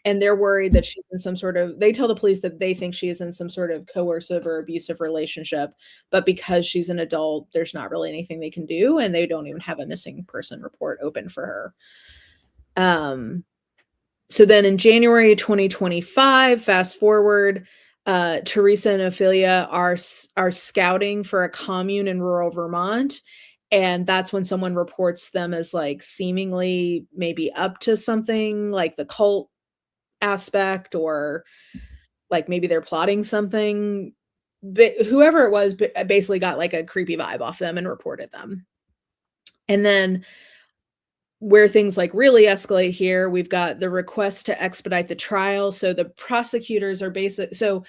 And they're worried that she's in some sort of, they tell the police that they think she is in some sort of coercive or abusive relationship. But because she's an adult, there's not really anything they can do. And they don't even have a missing person report open for her. So then in January 2025, fast forward, Teresa and Ophelia are scouting for a commune in rural Vermont. And that's when someone reports them as like seemingly maybe up to something like the cult aspect, or like maybe they're plotting something. But whoever it was basically got like a creepy vibe off them and reported them. And then where things like really escalate here, we've got the request to expedite the trial. So the prosecutors are so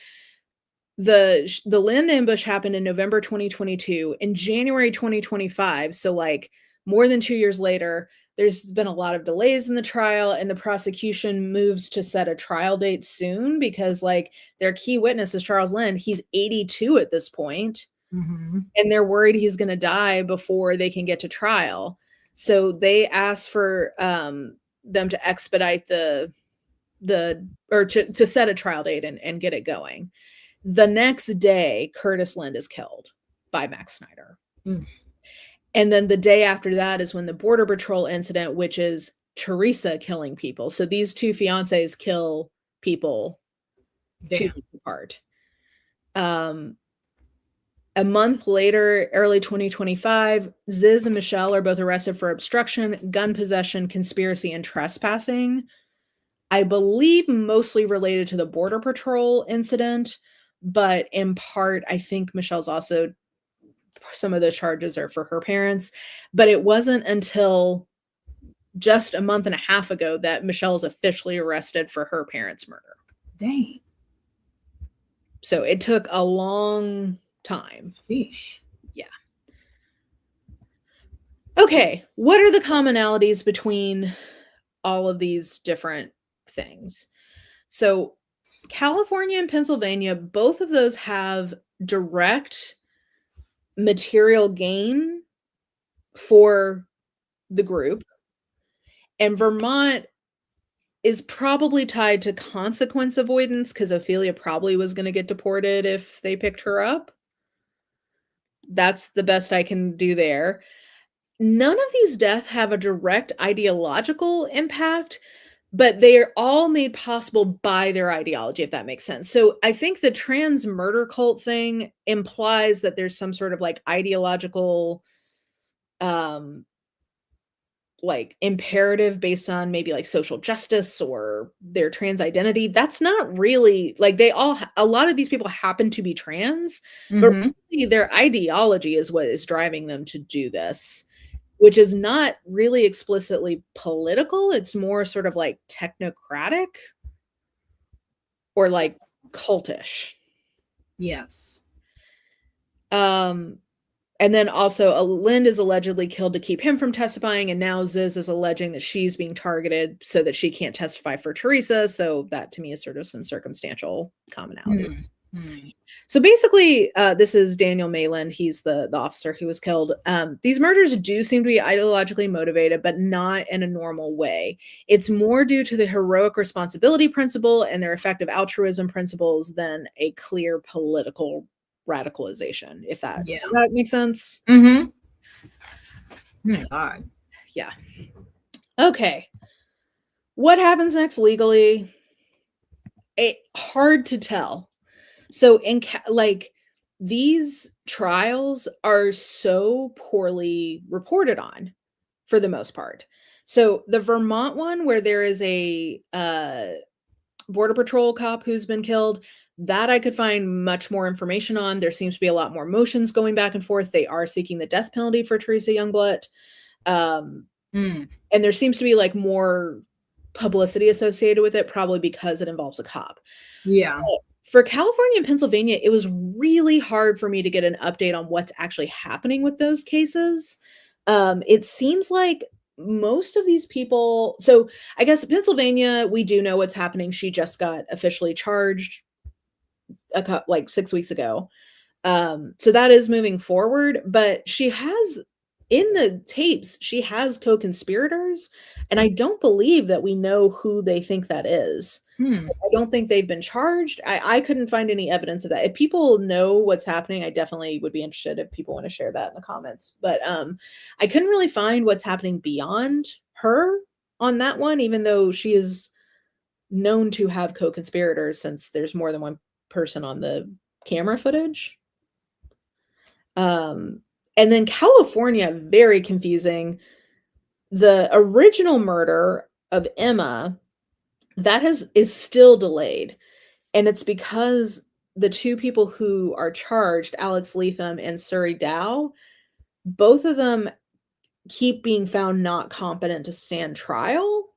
The land ambush happened in November 2022. In January 2025, so like more than 2 years later, there's been a lot of delays in the trial, and the prosecution moves to set a trial date soon because like their key witness is Charles Lind. He's 82 at this point, and they're worried he's going to die before they can get to trial. So they ask for them to expedite to set a trial date and get it going. The next day, Curtis Lind is killed by Max Snyder. And then the day after that is when the Border Patrol incident, which is Teresa killing people. So these two fiancés kill people 2 weeks apart. A month later, early 2025, Ziz and Michelle are both arrested for obstruction, gun possession, conspiracy, and trespassing. I believe mostly related to the Border Patrol incident, but in part, I think Michelle's also, some of those charges are for her parents. But it wasn't until just a month and a half ago that Michelle is officially arrested for her parents' murder. Dang. So it took a long time. Sheesh. Yeah. Okay, what are the commonalities between all of these different things? So California and Pennsylvania, both of those have direct material gain for the group. And Vermont is probably tied to consequence avoidance because Ophelia probably was going to get deported if they picked her up. That's the best I can do there. None of these deaths have a direct ideological impact, but they are all made possible by their ideology, if that makes sense. So I think the trans murder cult thing implies that there's some sort of like ideological like imperative based on maybe like social justice or their trans identity. That's not really like a lot of these people happen to be trans, but really their ideology is what is driving them to do this, which is not really explicitly political. It's more sort of like technocratic or like cultish. Yes. And then also Lind is allegedly killed to keep him from testifying, and now Ziz is alleging that she's being targeted so that she can't testify for Teresa. So that to me is sort of some circumstantial commonality. So basically, this is Daniel Mayland. He's the officer who was killed. These murders do seem to be ideologically motivated, but not in a normal way. It's more due to the heroic responsibility principle and their effective altruism principles than a clear political radicalization, if that does that make sense? Oh my God. Yeah. Okay. What happens next legally? Hard to tell. So like these trials are so poorly reported on for the most part. So the Vermont one, where there is a Border Patrol cop who's been killed, that I could find much more information on. There seems to be a lot more motions going back and forth. They are seeking the death penalty for Teresa Youngblood. And there seems to be like more publicity associated with it, probably because it involves a cop. Yeah. But for California and Pennsylvania, it was really hard for me to get an update on what's actually happening with those cases. It seems like most of these people, so I guess Pennsylvania, we do know what's happening. She just got officially charged like 6 weeks ago. So that is moving forward, but she has, in the tapes, she has co-conspirators, and I don't believe that we know who they think that is. I don't think they've been charged. I couldn't find any evidence of that. If people know what's happening, I definitely would be interested if people want to share that in the comments. But I couldn't really find what's happening beyond her on that one, even though she is known to have co-conspirators since there's more than one person on the camera footage. And then California, very confusing. The original murder of Emma, that is still delayed. And it's because the two people who are charged, Alex Leatham and Suri Dow, both of them keep being found not competent to stand trial.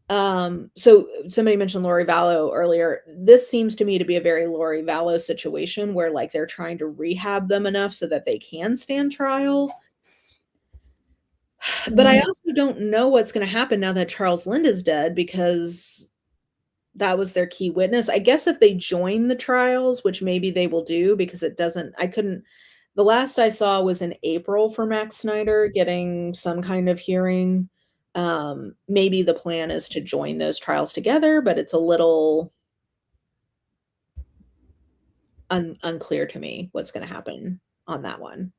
So somebody mentioned Lori Vallow earlier. This seems to me to be a very Lori Vallow situation where like they're trying to rehab them enough so that they can stand trial. But I also don't know what's going to happen now that Charles Lind is dead, because that was their key witness. I guess if they join the trials, which maybe they will do, because the last I saw was in April for Max Snyder getting some kind of hearing. Maybe the plan is to join those trials together, but it's a little unclear to me what's going to happen on that one.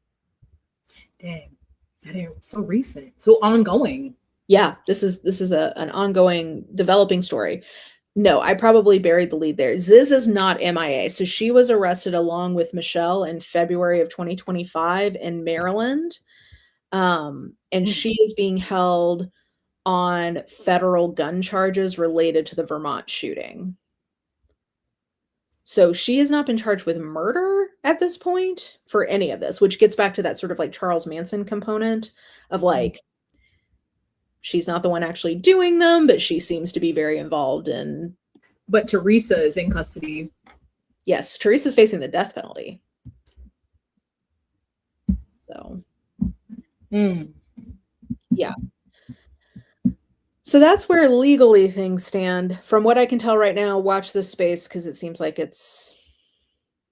Dang, that is so recent, so ongoing. Yeah, this is an ongoing developing story. No, I probably buried the lead there. Ziz is not MIA. So she was arrested along with Michelle in February of 2025 in Maryland. And she is being held on federal gun charges related to the Vermont shooting. So she has not been charged with murder at this point for any of this, which gets back to that sort of like Charles Manson component of like, she's not the one actually doing them, but she seems to be very involved in. But Teresa is in custody. Yes, Teresa's facing the death penalty. So, yeah. So that's where legally things stand. From what I can tell right now, watch this space because it seems like it's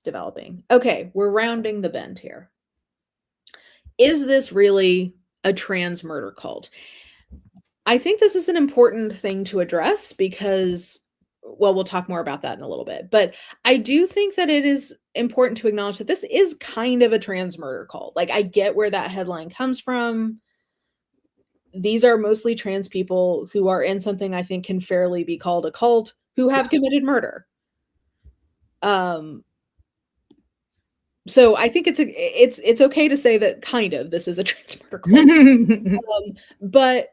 developing. Okay, we're rounding the bend here. Is this really a trans murder cult? I think this is an important thing to address because, well, we'll talk more about that in a little bit. But I do think that it is important to acknowledge that this is kind of a trans murder cult. Like, I get where that headline comes from. These are mostly trans people who are in something I think can fairly be called a cult who have committed murder. So I think it's okay to say that kind of this is a trans murder cult. But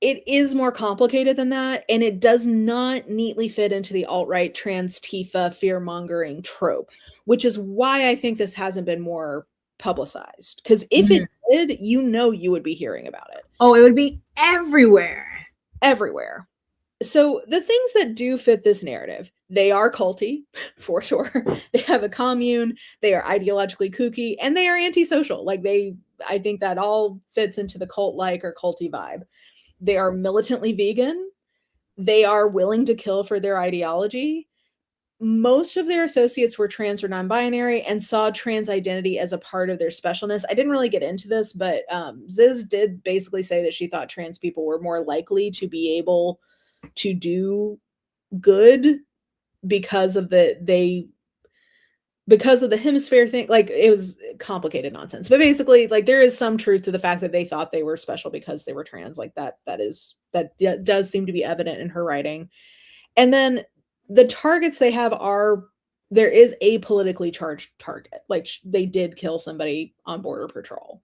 it is more complicated than that, and it does not neatly fit into the alt-right trans Tifa fear-mongering trope, which is why I think this hasn't been more publicized. Because if it did, you would be hearing about it. Oh, it would be everywhere. Everywhere. So the things that do fit this narrative, they are culty, for sure. They have a commune, they are ideologically kooky, and they are antisocial. Like I think that all fits into the cult-like or culty vibe. They are militantly vegan. They are willing to kill for their ideology. Most of their associates were trans or non-binary and saw trans identity as a part of their specialness. I didn't really get into this, but Ziz did basically say that she thought trans people were more likely to be able to do good because of the hemisphere thing. Like, it was complicated nonsense, but basically, like, there is some truth to the fact that they thought they were special because they were trans. Like, that does seem to be evident in her writing. And then the targets they have there is a politically charged target. Like, they did kill somebody on Border Patrol.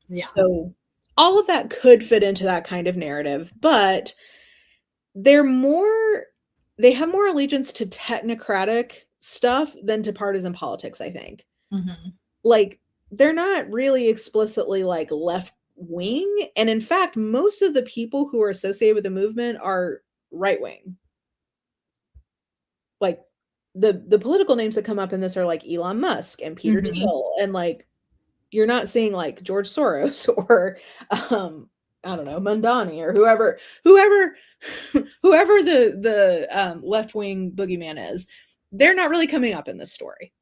Yeah. So all of that could fit into that kind of narrative, but they have more allegiance to technocratic stuff than to partisan politics, I think. Like, they're not really explicitly like left wing, and in fact most of the people who are associated with the movement are right wing. Like, the political names that come up in this are like Elon Musk and Peter Thiel, and like, you're not seeing like George Soros or I don't know, Mandani or whoever the left-wing boogeyman is. They're not really coming up in this story.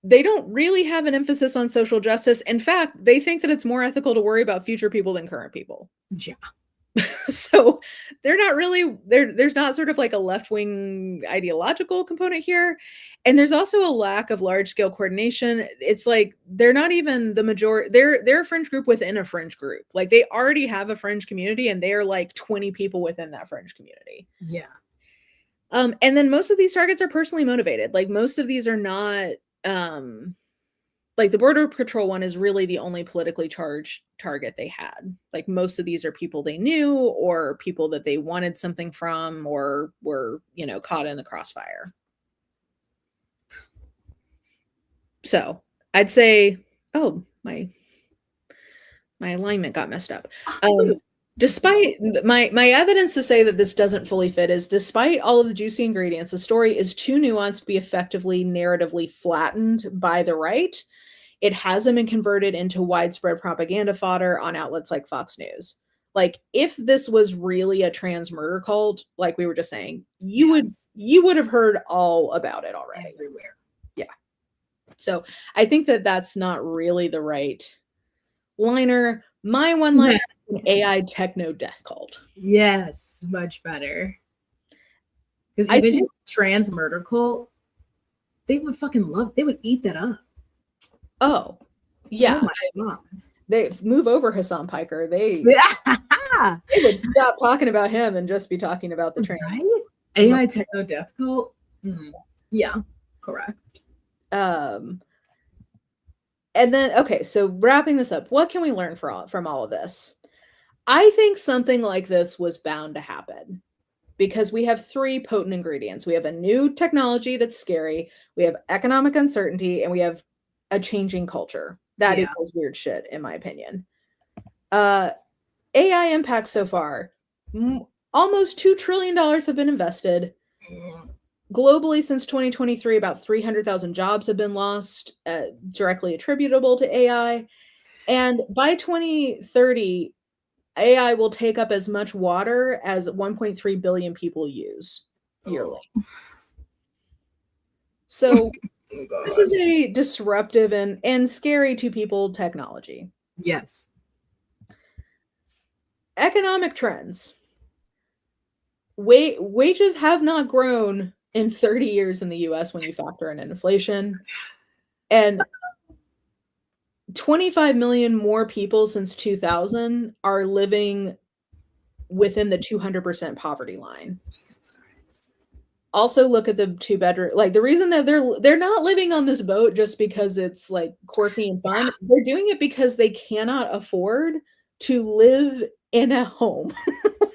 They don't really have an emphasis on social justice. In fact, they think that it's more ethical to worry about future people than current people. Yeah. So they're not really there's not sort of like a left-wing ideological component here. And there's also a lack of large-scale coordination. It's like they're not even the majority. They're a fringe group within a fringe group. Like, they already have a fringe community and they are like 20 people within that fringe community. Yeah. And then most of these targets are personally motivated. Like, most of these are not like the Border Patrol one is really the only politically charged target they had. Like, most of these are people they knew or people that they wanted something from or were, caught in the crossfire. So I'd say, oh, my alignment got messed up. Despite my evidence to say that this doesn't fully fit is despite all of the juicy ingredients, the story is too nuanced to be effectively narratively flattened by the right. It hasn't been converted into widespread propaganda fodder on outlets like Fox News. Like if this was really a trans murder cult, like we were just saying, you would have heard all about it already. Everywhere. Yeah. So I think that that's not really the right liner. My one liner is an AI techno death cult. Yes, much better. Because I even think, just trans murder cult, they would fucking love. They would eat that up. oh, yeah. Oh my god. They move over Hassan Piker. They would stop talking about him and just be talking about the trans. Right? AI techno death cult. Mm-hmm. Yeah, correct. And then, okay, so wrapping this up, what can we learn from all of this? I think something like this was bound to happen because we have three potent ingredients. We have a new technology that's scary, we have economic uncertainty, and we have a changing culture. That equals weird shit, in my opinion. AI impact so far, almost $2 trillion have been invested. Globally, since 2023, about 300,000 jobs have been lost, directly attributable to AI. And by 2030, AI will take up as much water as 1.3 billion people use yearly. So this is a disruptive and scary to people technology. Yes. Economic trends. Wages have not grown in 30 years in the US when you factor in inflation. And 25 million more people since 2000 are living within the 200% poverty line. Also look at the two-bedroom, like the reason that they're not living on this boat just because it's like quirky and fun. They're doing it because they cannot afford to live in a home.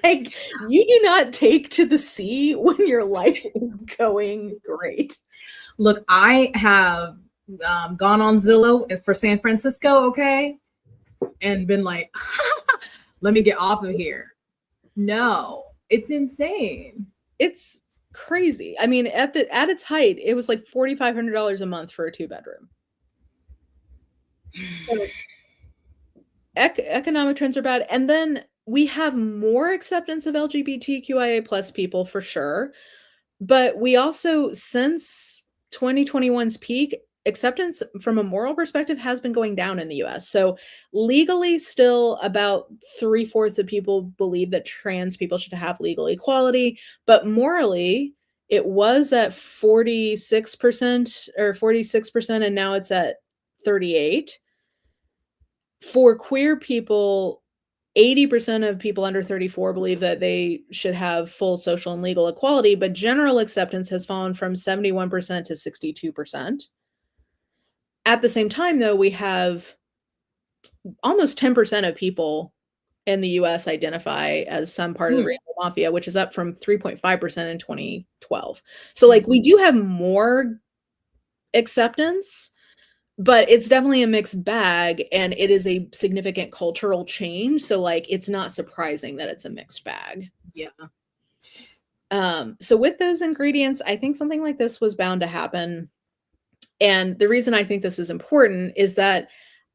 Like you do not take to the sea when your life is going great. Look, I have gone on Zillow for San Francisco, okay, and been like, let me get off of here. No, it's insane. It's crazy. I mean, at its height, it was like $4,500 a month for a 2-bedroom. So, economic trends are bad, and then we have more acceptance of LGBTQIA plus people for sure, but we also, since 2021's peak, acceptance from a moral perspective has been going down in the US. So legally, still about 3/4 of people believe that trans people should have legal equality, but morally, it was at 46% or 46%, and now it's at 38. For queer people, 80% of people under 34 believe that they should have full social and legal equality, but general acceptance has fallen from 71% to 62%. At the same time, though, we have almost 10% of people in the US identify as some part of the rainbow mafia, which is up from 3.5% in 2012. So, like, we do have more acceptance, but it's definitely a mixed bag, and it is a significant cultural change. So, like, it's not surprising that it's a mixed bag. Yeah. So with those ingredients, I think something like this was bound to happen. And the reason I think this is important is that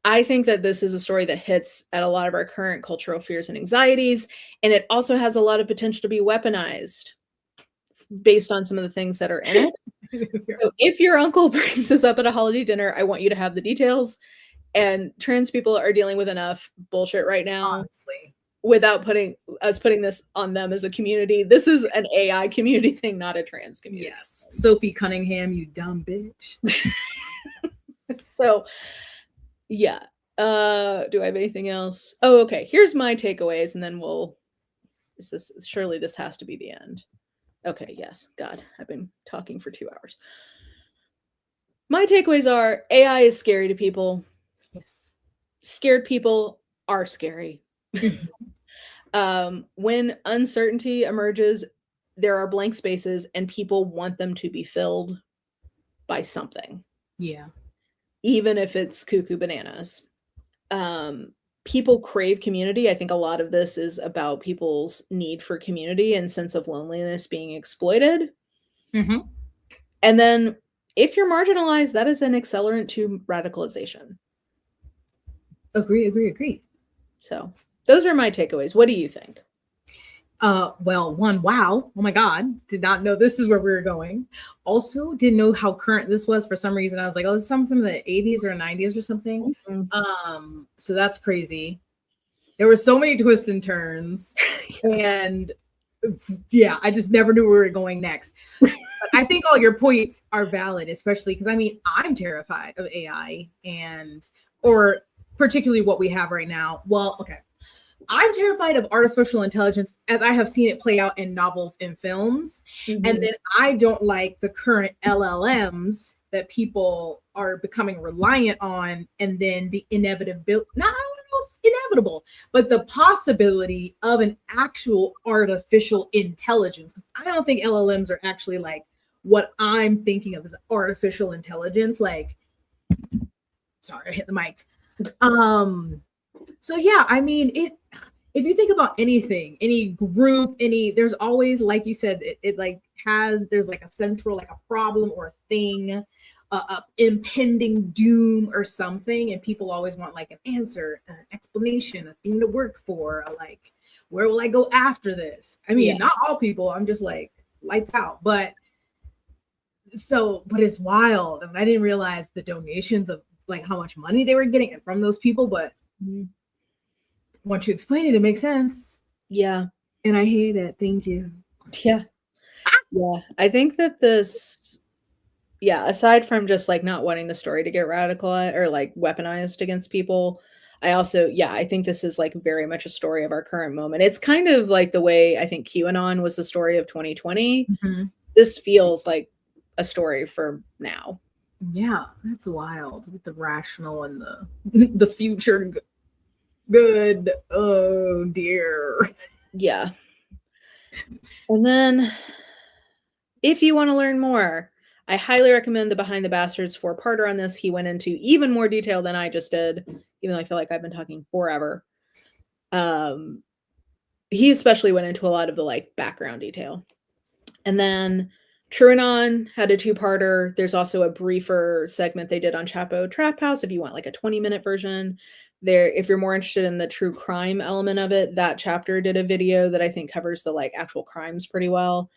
I think that this is a story that hits at a lot of our current cultural fears and anxieties, and it also has a lot of potential to be weaponized based on some of the things that are in it. So if your uncle brings this up at a holiday dinner, I want you to have the details. And trans people are dealing with enough bullshit right now, honestly, without putting this on them as a community. This is an AI community thing, not a trans community. Yes. Sophie Cunningham, you dumb bitch. So, yeah. Do I have anything else? Oh, okay. Here's my takeaways, and then surely this has to be the end. Okay, yes. God, I've been talking for 2 hours. My takeaways are AI is scary to people. Yes. Scared people are scary. When uncertainty emerges, there are blank spaces, and people want them to be filled by something. Yeah. Even if it's cuckoo bananas. people crave community. I think a lot of this is about people's need for community and sense of loneliness being exploited. Mm-hmm. And then if you're marginalized, that is an accelerant to radicalization. Agree. So those are my takeaways. What do you think? Well, one, wow. Oh my God. Did not know this is where we were going. Also, didn't know how current this was for some reason. I was like, oh, it's something from the 80s or 90s or something. Mm-hmm. So that's crazy. There were so many twists and turns. And yeah, I just never knew where we were going next. But I think all your points are valid, especially because I mean, I'm terrified of AI or particularly what we have right now. Well, okay. I'm terrified of artificial intelligence as I have seen it play out in novels and films. Mm-hmm. And then I don't like the current LLMs that people are becoming reliant on. And then the inevitability, I don't know if it's inevitable, but the possibility of an actual artificial intelligence. I don't think LLMs are actually like what I'm thinking of as artificial intelligence. Like, sorry, I hit the mic. So yeah, I mean, if you think about anything, any group, there's always, like you said, it like there's like a central, like a problem or a thing, a impending doom or something, and people always want like an answer, an explanation, a thing to work for, like where will I go after this? I mean, not all people. I'm just like lights out, but it's wild, and I didn't realize the donations of like how much money they were getting from those people, but once you explain it, it makes sense. Yeah. And I hate it. Thank you. Yeah. Yeah. I think that aside from just like not wanting the story to get radicalized or like weaponized against people, I think this is like very much a story of our current moment. It's kind of like the way I think QAnon was the story of 2020. Mm-hmm. This feels like a story for now. Yeah, that's wild with the rational and the future good. Oh dear. Yeah. And then if you want to learn more, I highly recommend the Behind the Bastards 4-parter on this. He went into even more detail than I just did, even though I feel like I've been talking forever. He especially went into a lot of the like background detail. And then TrueAnon had a 2-parter. There's also a briefer segment they did on Chapo Trap House if you want like a 20-minute version. There, if you're more interested in the true crime element of it, that chapter did a video that I think covers the like actual crimes pretty well.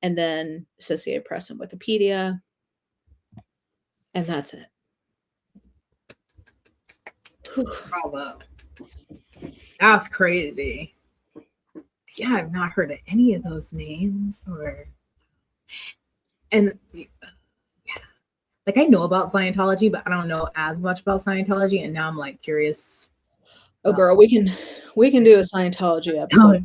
And then Associated Press and Wikipedia. And that's it. Bravo. That's crazy. Yeah, I've not heard of any of those names and like I know about Scientology, but I don't know as much about Scientology, and now I'm like curious. Oh girl, we can do a Scientology episode.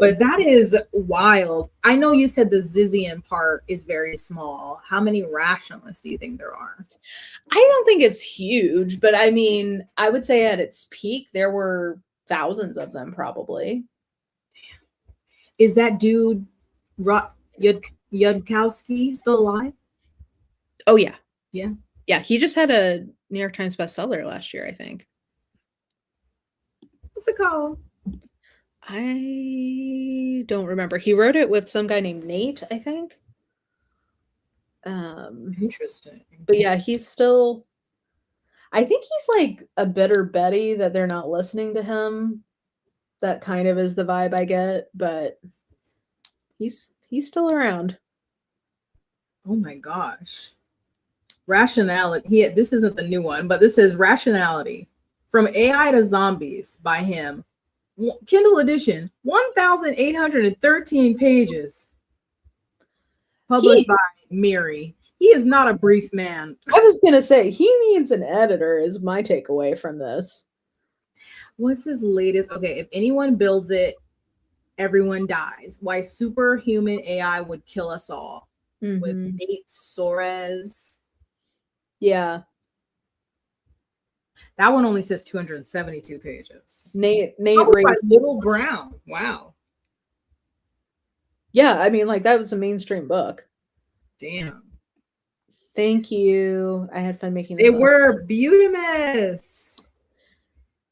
But that is wild. I know you said the Zizian part is very small. How many rationalists do you think there are? I don't think it's huge, but I mean, I would say at its peak there were thousands of them probably. Is that dude Yudkowsky still alive? Oh yeah. Yeah. Yeah, he just had a New York Times bestseller last year, I think. What's it called? I don't remember. He wrote it with some guy named Nate, I think. Interesting. But yeah, he's still, I think he's like a bitter Betty that they're not listening to him. That kind of is the vibe I get, but he's still around. Oh my gosh. Rationality. This isn't the new one, but this is Rationality from AI to Zombies by him. Kindle edition, 1,813 pages. Published by Miri. He is not a brief man. I was going to say, he needs an editor is my takeaway from this. What's his latest? Okay, if anyone builds it, everyone dies. Why superhuman AI would kill us all. Mm-hmm. With Nate Soares. Yeah. That one only says 272 pages. Nate by Little Brown. Wow. Yeah, I mean, like, that was a mainstream book. Damn. Thank you. I had fun making this. They were beautimous.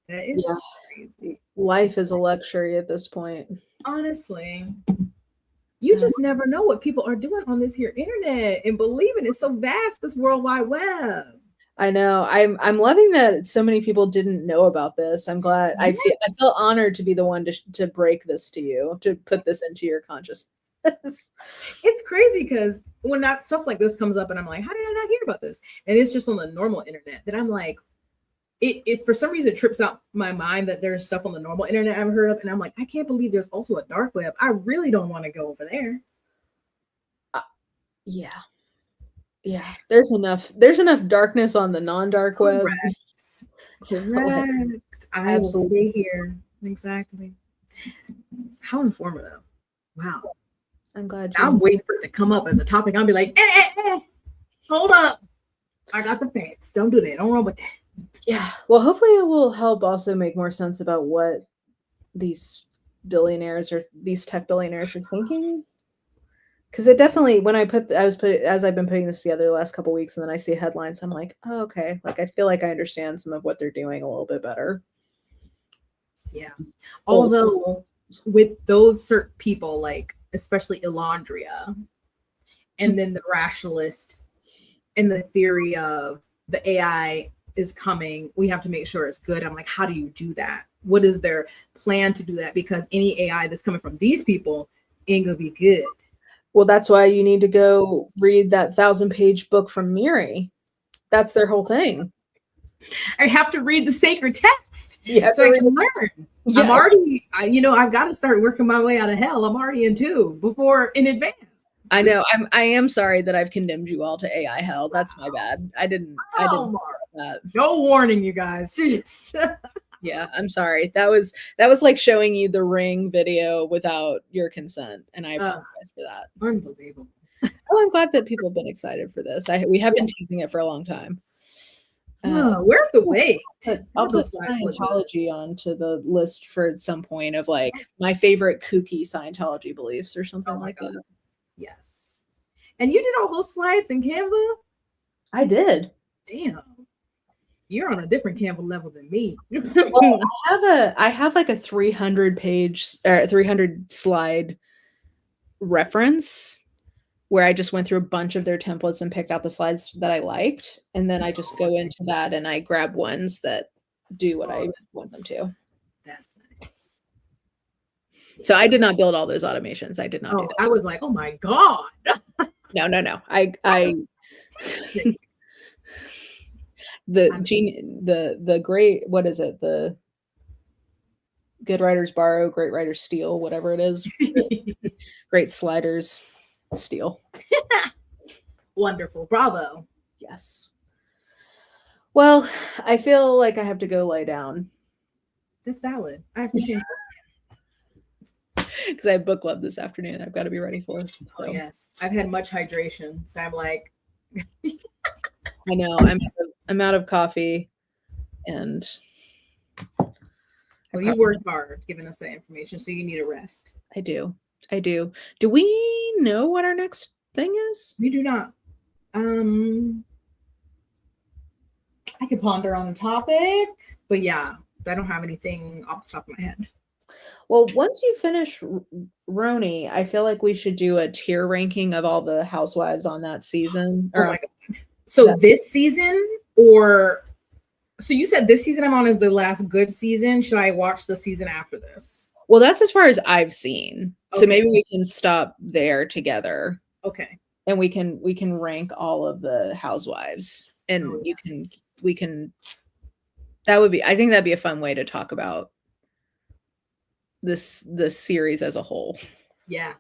That is life is a luxury at this point. Honestly, you just never know what people are doing on this here internet and believing it's so vast, this World Wide Web. I know. I'm loving that so many people didn't know about this. I'm glad. I feel honored to be the one to break this to you, to put this into your consciousness. It's crazy because when that stuff like this comes up and I'm like, how did I not hear about this? And it's just on the normal internet that I'm like, it for some reason trips out my mind that there's stuff on the normal internet I've heard of, and I'm like, I can't believe there's also a dark web. I really don't want to go over there. Yeah. There's enough darkness on the non-dark web. Correct. I will stay here. Exactly. How informative. Wow. I'm glad I'm waiting for it to come up as a topic. I'll be like, hold up. I got the facts. Don't do that. Don't run with that. Yeah. Well, hopefully it will help also make more sense about what these billionaires or these tech billionaires are thinking. Because it definitely, when as I've been putting this together the last couple of weeks, and then I see headlines, I'm like, oh, okay. Like, I feel like I understand some of what they're doing a little bit better. Yeah. Although with those certain people, like especially Elandria, and then the rationalist and the theory of the AI is coming, we have to make sure it's good. I'm like, how do you do that? What is their plan to do that? Because any AI that's coming from these people ain't gonna be good. Well, that's why you need to go read that 1,000-page book from Miri. That's their whole thing. I have to read the sacred text so I can learn. Yes. I'm already, I've got to start working my way out of hell. I'm already in 2 in advance. I know. I am sorry that I've condemned you all to AI hell. That's my bad. I didn't that. No warning, you guys. Yeah, I'm sorry. That was like showing you the Ring video without your consent, and I apologize for that. Unbelievable. Oh, I'm glad that people have been excited for this. We have been teasing it for a long time. We're the wait. I'll put Scientology onto the list for some point of like my favorite kooky Scientology beliefs or something like that. Yes. And you did all those slides in Canva? I did. Damn. You're on a different Canva level than me. Well, I have like a 300 slide reference where I just went through a bunch of their templates and picked out the slides that I liked. And then I just go into that and I grab ones that do what I want them to. That's nice. So I did not build all those automations. I did not do that. I was like, oh my God. No. I the great, what is it? The good writers borrow, great writers steal, whatever it is. Great sliders steal. Wonderful. Bravo. Yes. Well, I feel like I have to go lay down. That's valid. I have to change because I have book club this afternoon. I've got to be ready for it. So. Oh, yes. I've had much hydration. So I'm like I know. I'm out of coffee and well, you worked hard giving us that information, so you need a rest. I do. Do we know what our next thing is? We do not. I could ponder on the topic, but yeah, I don't have anything off the top of my head. Well, once you finish Roni, I feel like we should do a tier ranking of all the housewives on that season. Oh my God. So this season, or so you said this season I'm on is the last good season. Should I watch the season after this? Well, that's as far as I've seen. Okay. So maybe we can stop there together. Okay. And we can rank all of the housewives. And we can I think that'd be a fun way to talk about this series as a whole. Yeah.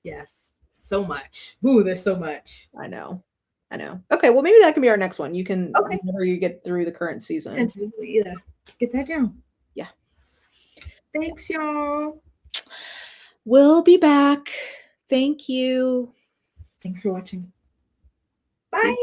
Yes. So much. Ooh, there's so much. I know. Okay, well maybe that can be our next one. You can whenever you get through the current season. Yeah. Get that down. Yeah. Thanks, y'all. We'll be back. Thank you. Thanks for watching. Bye.